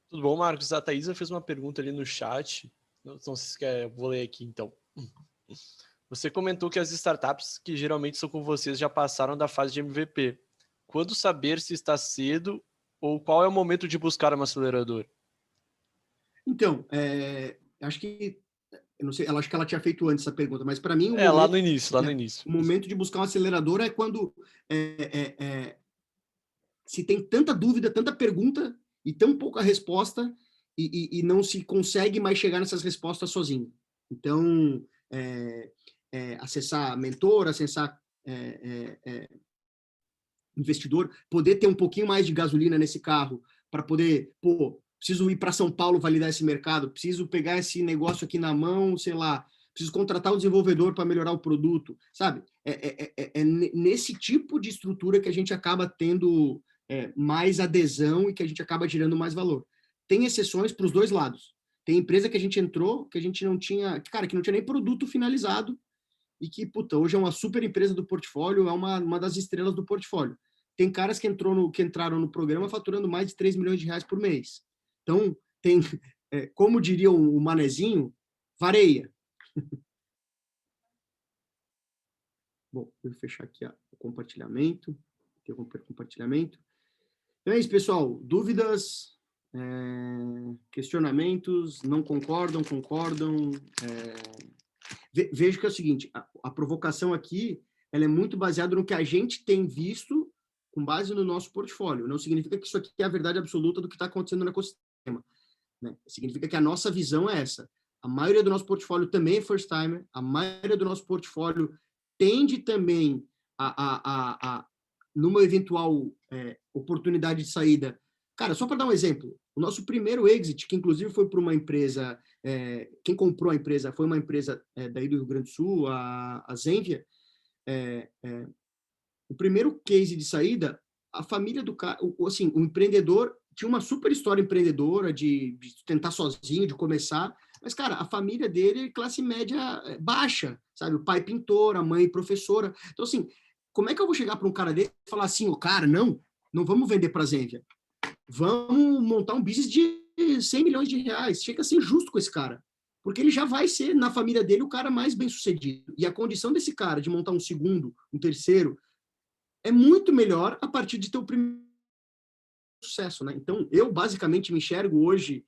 Tudo bom, Marcos? A Thaisa fez uma pergunta ali no chat, não sei se quer, vou ler aqui então. Você comentou que as startups que geralmente são com vocês já passaram da fase de MVP. Quando saber se está cedo ou qual é o momento de buscar uma aceleradora? Então, acho que, eu não sei, acho que ela tinha feito antes essa pergunta, mas para mim... lá no início. O momento de buscar uma aceleradora é quando se tem tanta dúvida, tanta pergunta e tão pouca resposta e não se consegue mais chegar nessas respostas sozinho. Então, acessar mentor, acessar investidor, poder ter um pouquinho mais de gasolina nesse carro para poder, preciso ir para São Paulo validar esse mercado, preciso pegar esse negócio aqui na mão, sei lá, preciso contratar um desenvolvedor para melhorar o produto, sabe? É nesse tipo de estrutura que a gente acaba tendo mais adesão e que a gente acaba gerando mais valor. Tem exceções para os dois lados. Tem empresa que a gente entrou, que a gente não tinha, que não tinha nem produto finalizado e que, hoje é uma super empresa do portfólio, é uma das estrelas do portfólio. Tem caras que entraram no programa faturando mais de 3 milhões de reais por mês. Então, tem, como diria o Manezinho, vareia. Bom, vou fechar aqui o compartilhamento. Interromper o compartilhamento. Então é isso, pessoal. Dúvidas, questionamentos, não concordam? Vejo que é o seguinte, a provocação aqui, ela é muito baseada no que a gente tem visto com base no nosso portfólio. Não significa que isso aqui é a verdade absoluta do que está acontecendo no ecossistema. Né? Significa que a nossa visão é essa. A maioria do nosso portfólio também é first timer, a maioria do nosso portfólio tende também numa eventual oportunidade de saída. Cara, só para dar um exemplo, o nosso primeiro exit, que inclusive foi para uma empresa, quem comprou a empresa foi uma empresa daí do Rio Grande do Sul, a Zenvia, o primeiro case de saída, a família do cara, assim, o empreendedor tinha uma super história empreendedora de tentar sozinho, de começar, mas, cara, a família dele é classe média baixa, sabe? O pai pintor, a mãe professora. Então, assim, como é que eu vou chegar para um cara desse e falar assim, cara, não vamos vender para a Zenvia, vamos montar um business de 100 milhões de reais, chega a ser justo com esse cara, porque ele já vai ser, na família dele, o cara mais bem-sucedido. E a condição desse cara de montar um segundo, um terceiro, é muito melhor a partir de ter o primeiro sucesso, né? Então, eu basicamente me enxergo hoje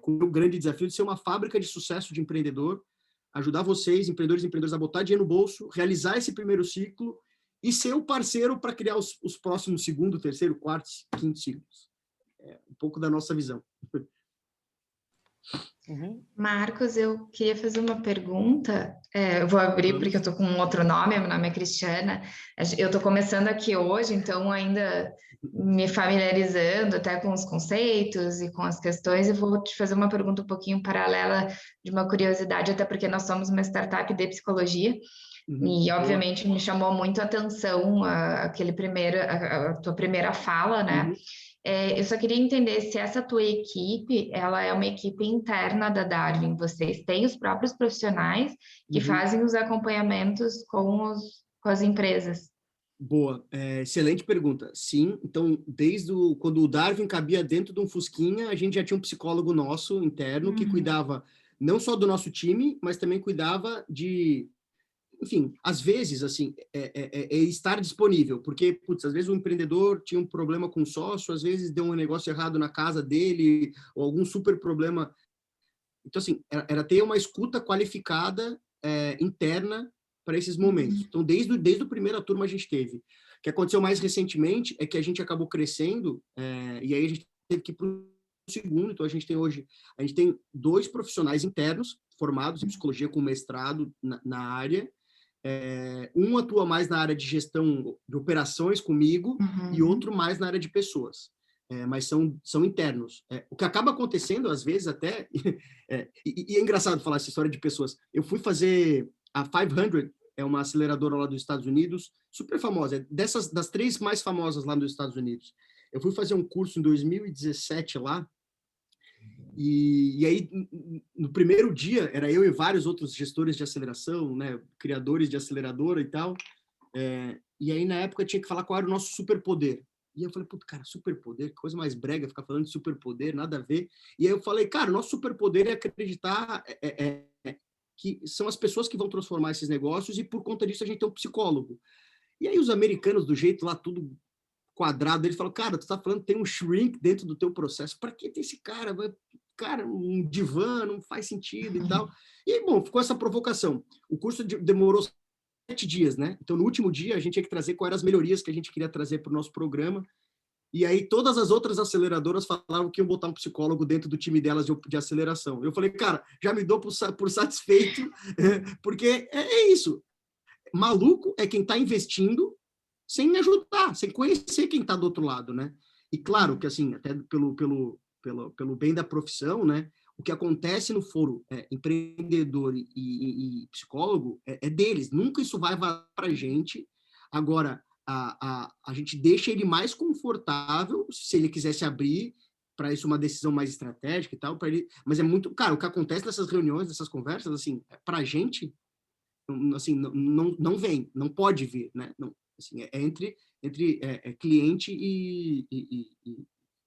com o grande desafio de ser uma fábrica de sucesso de empreendedor, ajudar vocês, empreendedores e empreendedoras, a botar dinheiro no bolso, realizar esse primeiro ciclo e ser o parceiro para criar os próximos segundo, terceiro, quarto, quinto ciclos. Um pouco da nossa visão. Uhum. Marcos, eu queria fazer uma pergunta. Eu vou abrir porque eu estou com um outro nome, meu nome é Cristiana. Eu estou começando aqui hoje, então ainda me familiarizando até com os conceitos e com as questões, e vou te fazer uma pergunta um pouquinho paralela de uma curiosidade, até porque nós somos uma startup de psicologia. E, obviamente, me chamou muito a atenção a tua primeira fala, né? Eu só queria entender se essa tua equipe, ela é uma equipe interna da Darwin. Vocês têm os próprios profissionais que fazem os acompanhamentos com as empresas. Boa, excelente pergunta. Sim, então, quando o Darwin cabia dentro de um fusquinha, a gente já tinha um psicólogo nosso interno que cuidava não só do nosso time, mas também cuidava de, enfim, às vezes, assim, estar disponível, porque, putz, às vezes o empreendedor tinha um problema com o sócio, às vezes deu um negócio errado na casa dele, ou algum super problema. Então, assim, era ter uma escuta qualificada, interna, para esses momentos. Então, desde a primeira turma a gente teve. O que aconteceu mais recentemente é que a gente acabou crescendo, e aí a gente teve que ir para o segundo. Então, a gente tem 2 profissionais internos formados em psicologia com mestrado na área. Um atua mais na área de gestão de operações comigo e outro mais na área de pessoas. Mas são internos. O que acaba acontecendo, às vezes, até... e é engraçado falar essa história de pessoas. Eu fui fazer a 500, é uma aceleradora lá dos Estados Unidos, super famosa, das 3 mais famosas lá nos Estados Unidos. Eu fui fazer um curso em 2017 lá, e aí, no primeiro dia, era eu e vários outros gestores de aceleração, né, criadores de aceleradora e tal, e aí, na época, tinha que falar qual era o nosso superpoder. E eu falei, puta, cara, superpoder, que coisa mais brega ficar falando de superpoder, nada a ver. E aí eu falei, cara, o nosso superpoder é acreditar que são as pessoas que vão transformar esses negócios e, por conta disso, a gente tem um psicólogo. E aí os americanos, do jeito lá, tudo quadrado, eles falam, cara, tu tá falando que tem um shrink dentro do teu processo. Para que tem esse cara? Cara, um divã, não faz sentido e tal. E aí, bom, ficou essa provocação. O curso demorou 7 dias, né? Então, no último dia, a gente tinha que trazer quais eram as melhorias que a gente queria trazer para o nosso programa. E aí todas as outras aceleradoras falavam que iam botar um psicólogo dentro do time delas de aceleração. Eu falei, cara, já me dou por satisfeito, porque é isso. Maluco é quem está investindo sem ajudar, sem conhecer quem está do outro lado, né? E claro que, assim, até pelo bem da profissão, né? O que acontece no foro empreendedor e psicólogo é deles. Nunca isso vai valer para a gente. Agora, a gente deixa ele mais confortável, se ele quiser se abrir, para isso uma decisão mais estratégica e tal, para ele. Mas é muito, cara, o que acontece nessas reuniões, nessas conversas, assim, para a gente, assim, não vem, não pode vir, né? Não, assim, entre cliente e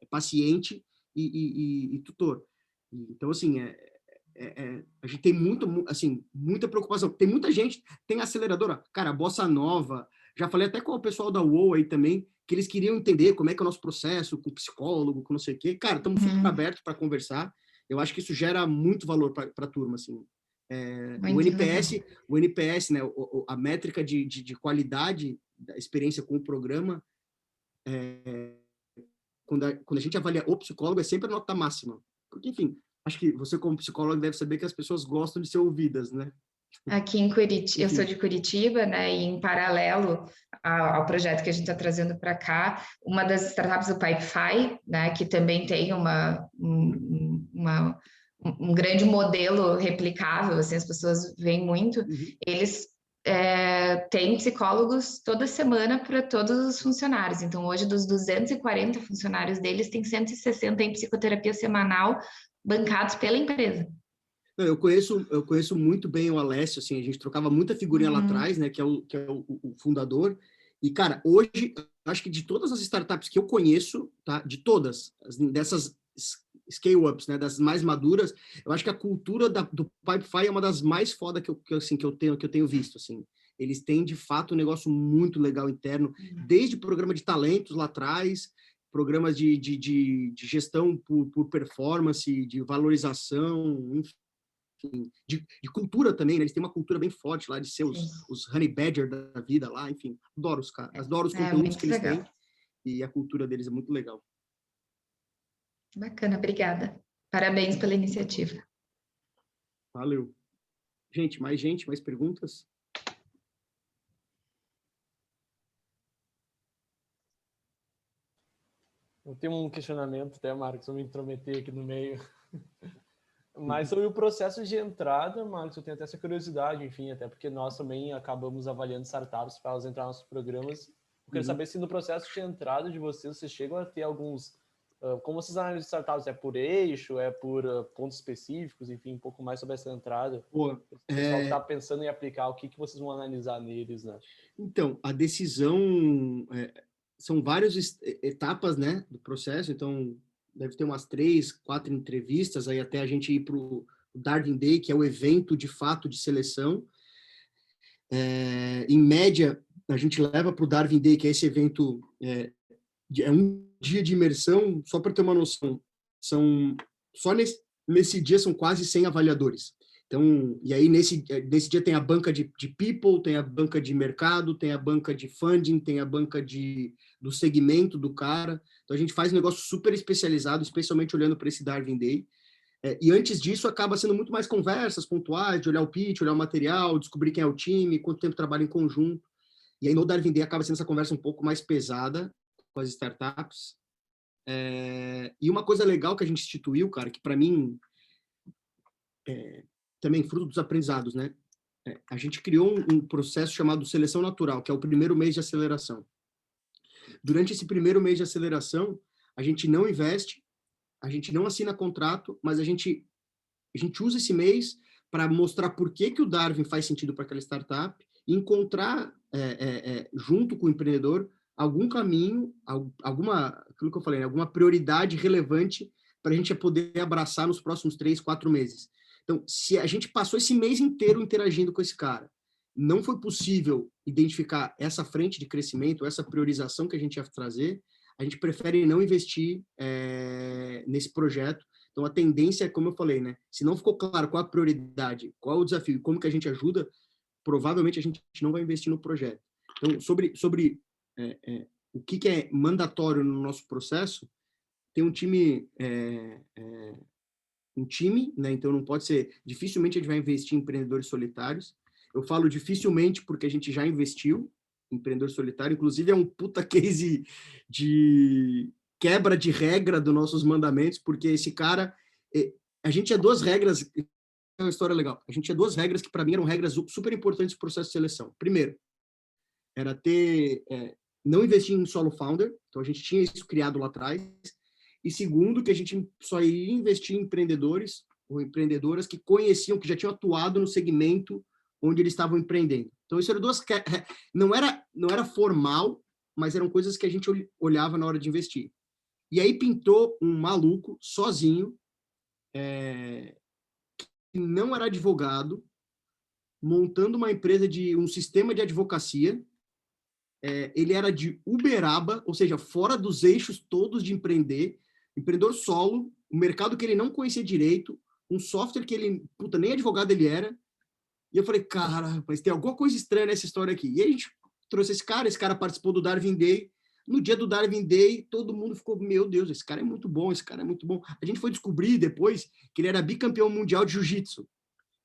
paciente e tutor. Então, assim, a gente tem muita preocupação. Tem muita gente, tem aceleradora, cara, a Bossa Nova, já falei até com o pessoal da UOL aí também, que eles queriam entender como é que é o nosso processo, com psicólogo, com não sei o quê. Cara, estamos super abertos para conversar. Eu acho que isso gera muito valor para a turma, assim. O NPS, né, a métrica de qualidade da experiência com o programa, quando a gente avalia o psicólogo, é sempre a nota máxima. Porque, enfim, acho que você, como psicólogo, deve saber que as pessoas gostam de ser ouvidas, né? Aqui em Curitiba, eu sou de Curitiba, né? E em paralelo ao projeto que a gente está trazendo para cá, uma das startups do Pipefy, né? Que também tem um grande modelo replicável, assim, as pessoas veem muito. Eles têm psicólogos toda semana para todos os funcionários. Então, hoje, dos 240 funcionários deles, tem 160 em psicoterapia semanal, bancados pela empresa. Eu conheço muito bem o Alessio, assim, a gente trocava muita figurinha lá atrás, né, que é o fundador. E, cara, hoje, acho que de todas as startups que eu conheço, tá, de todas, dessas scale-ups, né, das mais maduras, eu acho que a cultura do Pipefy é uma das mais foda que eu tenho visto, assim. Eles têm, de fato, um negócio muito legal interno, desde programa de talentos lá atrás, programas de gestão por performance, de valorização, enfim, de cultura também, né? Eles têm uma cultura bem forte lá de ser os honey badger da vida lá, enfim, adoro os caras, adoro os conteúdos que eles têm e a cultura deles é muito legal. Bacana, obrigada. Parabéns pela iniciativa. Valeu. Gente, mais perguntas? Eu tenho um questionamento até, Marcos, vou me intrometer aqui no meio. Mas sobre o processo de entrada, Marcos, eu tenho até essa curiosidade, enfim, até porque nós também acabamos avaliando startups para elas entrar nos nossos programas. Eu quero saber se no processo de entrada de vocês chegam a ter alguns Como vocês analisam startups? É por eixo? É por pontos específicos? Enfim, um pouco mais sobre essa entrada. Pô, O pessoal que está pensando em aplicar, o que vocês vão analisar neles, né? então, a decisão... são várias etapas, né, do processo, então deve ter umas 3, 4 entrevistas, aí até a gente ir para o Darwin Day, que é o evento de fato de seleção. Em média, a gente leva para o Darwin Day, que é esse evento, é um dia de imersão, só para ter uma noção, só nesse dia são quase 100 avaliadores. Então, e aí nesse dia tem a banca de people, tem a banca de mercado, tem a banca de funding, tem a banca do segmento do cara. Então a gente faz um negócio super especializado, especialmente olhando para esse Darwin Day. E antes disso acaba sendo muito mais conversas pontuais, de olhar o pitch, olhar o material, descobrir quem é o time, quanto tempo trabalha em conjunto. E aí no Darwin Day acaba sendo essa conversa um pouco mais pesada com as startups. E uma coisa legal que a gente instituiu, cara, que para mim também fruto dos aprendizados, né? A gente criou um processo chamado seleção natural, que é o primeiro mês de aceleração. Durante esse primeiro mês de aceleração, a gente não investe, a gente não assina contrato, mas a gente usa esse mês para mostrar por que o Darwin faz sentido para aquela startup e encontrar, junto com o empreendedor, algum caminho, aquilo que eu falei, alguma prioridade relevante para a gente poder abraçar nos próximos 3, 4 meses. Então, se a gente passou esse mês inteiro interagindo com esse cara, não foi possível identificar essa frente de crescimento, essa priorização que a gente ia trazer, a gente prefere não investir nesse projeto. Então, a tendência é, como eu falei, né? Se não ficou claro qual a prioridade, qual o desafio e como que a gente ajuda, provavelmente a gente não vai investir no projeto. Então, sobre o que é mandatório no nosso processo, tem um time... né? Então não pode ser, dificilmente a gente vai investir em empreendedores solitários. Eu falo dificilmente porque a gente já investiu em empreendedor solitário, inclusive é um puta case de quebra de regra dos nossos mandamentos, porque esse cara, a gente tinha 2 regras, é uma história legal, a gente tinha 2 regras que para mim eram regras super importantes no processo de seleção. Primeiro, era não investir em solo founder, então a gente tinha isso criado lá atrás. E segundo, que a gente só ia investir em empreendedores ou empreendedoras que conheciam, que já tinham atuado no segmento onde eles estavam empreendendo. Então, isso eram 2... Não era formal, mas eram coisas que a gente olhava na hora de investir. E aí pintou um maluco, sozinho, que não era advogado, montando uma empresa um sistema de advocacia. Ele era de Uberaba, ou seja, fora dos eixos todos de empreendedor solo, um mercado que ele não conhecia direito, um software que ele, nem advogado ele era. E eu falei, cara, mas tem alguma coisa estranha nessa história aqui. E aí a gente trouxe esse cara participou do Darwin Day. No dia do Darwin Day, todo mundo ficou, meu Deus, esse cara é muito bom, esse cara é muito bom. A gente foi descobrir depois que ele era bicampeão mundial de jiu-jitsu.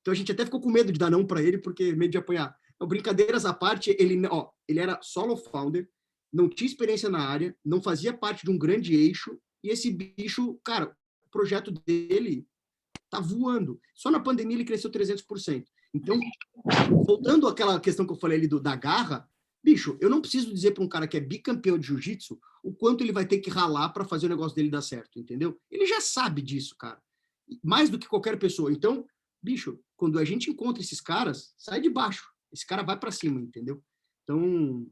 Então a gente até ficou com medo de dar não para ele, porque medo de apanhar. Então, brincadeiras à parte, ele era solo founder, não tinha experiência na área, não fazia parte de um grande eixo, e esse bicho, cara, o projeto dele tá voando. Só na pandemia ele cresceu 300%. Então, voltando àquela questão que eu falei ali da garra, bicho, eu não preciso dizer para um cara que é bicampeão de jiu-jitsu o quanto ele vai ter que ralar para fazer o negócio dele dar certo, entendeu? Ele já sabe disso, cara. Mais do que qualquer pessoa. Então, bicho, quando a gente encontra esses caras, sai de baixo. Esse cara vai para cima, entendeu? Então,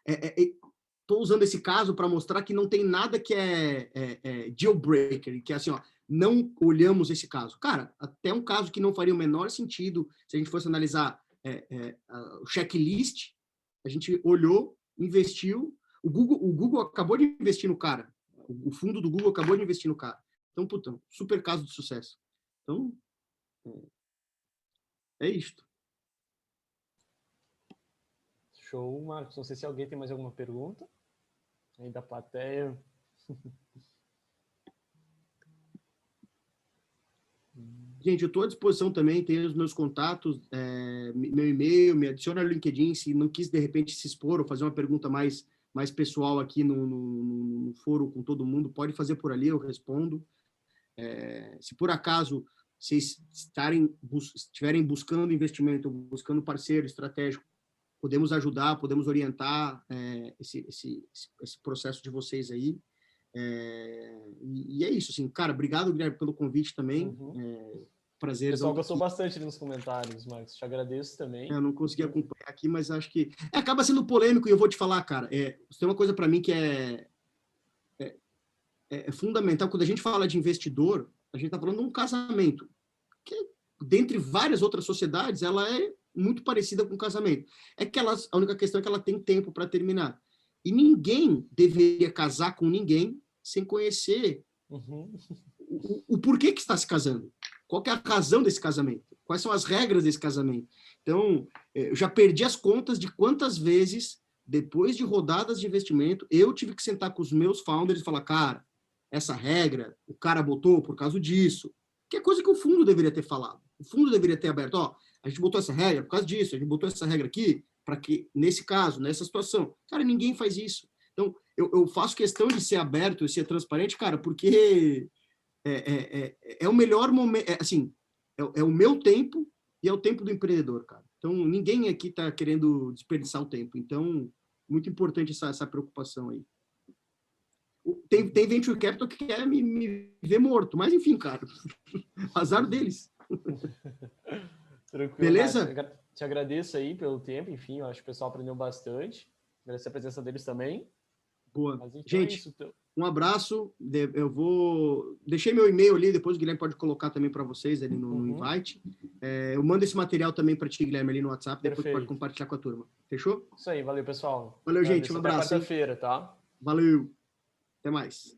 estou usando esse caso para mostrar que não tem nada que é deal breaker, que é assim, não olhamos esse caso. Cara, até um caso que não faria o menor sentido se a gente fosse analisar o checklist, a gente olhou, investiu, o Google acabou de investir no cara, o fundo do Google acabou de investir no cara. Então, super caso de sucesso. Então, é isto. Show, Marcos. Não sei se alguém tem mais alguma pergunta aí da plateia. Gente, eu estou à disposição também, tenho os meus contatos, meu e-mail, me adiciona no LinkedIn, se não quis, de repente, se expor ou fazer uma pergunta mais pessoal aqui no foro com todo mundo, pode fazer por ali, eu respondo. Se por acaso vocês estiverem buscando investimento, buscando parceiro estratégico, podemos ajudar, podemos orientar esse processo de vocês aí. E é isso, assim, cara, obrigado, Guilherme, pelo convite também. O Prazer. pessoal gostou bastante ali nos comentários, Marcos. Te agradeço também. Eu não consegui acompanhar aqui, mas acho que acaba sendo polêmico e eu vou te falar, cara. Tem uma coisa para mim que é fundamental. Quando a gente fala de investidor, a gente está falando de um casamento, que, dentre várias outras sociedades, ela é muito parecida com um casamento. A única questão é que ela tem tempo para terminar. E ninguém deveria casar com ninguém sem conhecer o porquê que está se casando. Qual que é a razão desse casamento? Quais são as regras desse casamento? Então, eu já perdi as contas de quantas vezes, depois de rodadas de investimento, eu tive que sentar com os meus founders e falar, cara, essa regra, o cara botou por causa disso, que é coisa que o fundo deveria ter falado. O fundo deveria ter aberto, a gente botou essa regra por causa disso, a gente botou essa regra aqui para que, nesse caso, nessa situação. Cara, ninguém faz isso. Então, eu faço questão de ser aberto e ser transparente, cara, porque é o melhor momento, é o meu tempo e é o tempo do empreendedor, cara. Então, ninguém aqui está querendo desperdiçar o tempo. Então, muito importante essa preocupação aí. Tem venture capital que quer me ver morto, mas enfim, cara, azar deles. Tranquilo, beleza? Marcos. Te agradeço aí pelo tempo, enfim, eu acho que o pessoal aprendeu bastante. Agradecer a presença deles também. Boa. Mas, então, gente, é isso, um abraço. Deixei meu e-mail ali, depois o Guilherme pode colocar também para vocês ali no invite. Eu mando esse material também para ti, Guilherme, ali no WhatsApp, depois pode compartilhar com a turma. Fechou? Isso aí, valeu, pessoal. Valeu, gente. Um abraço. Até quarta-feira, tá? Valeu. Até mais.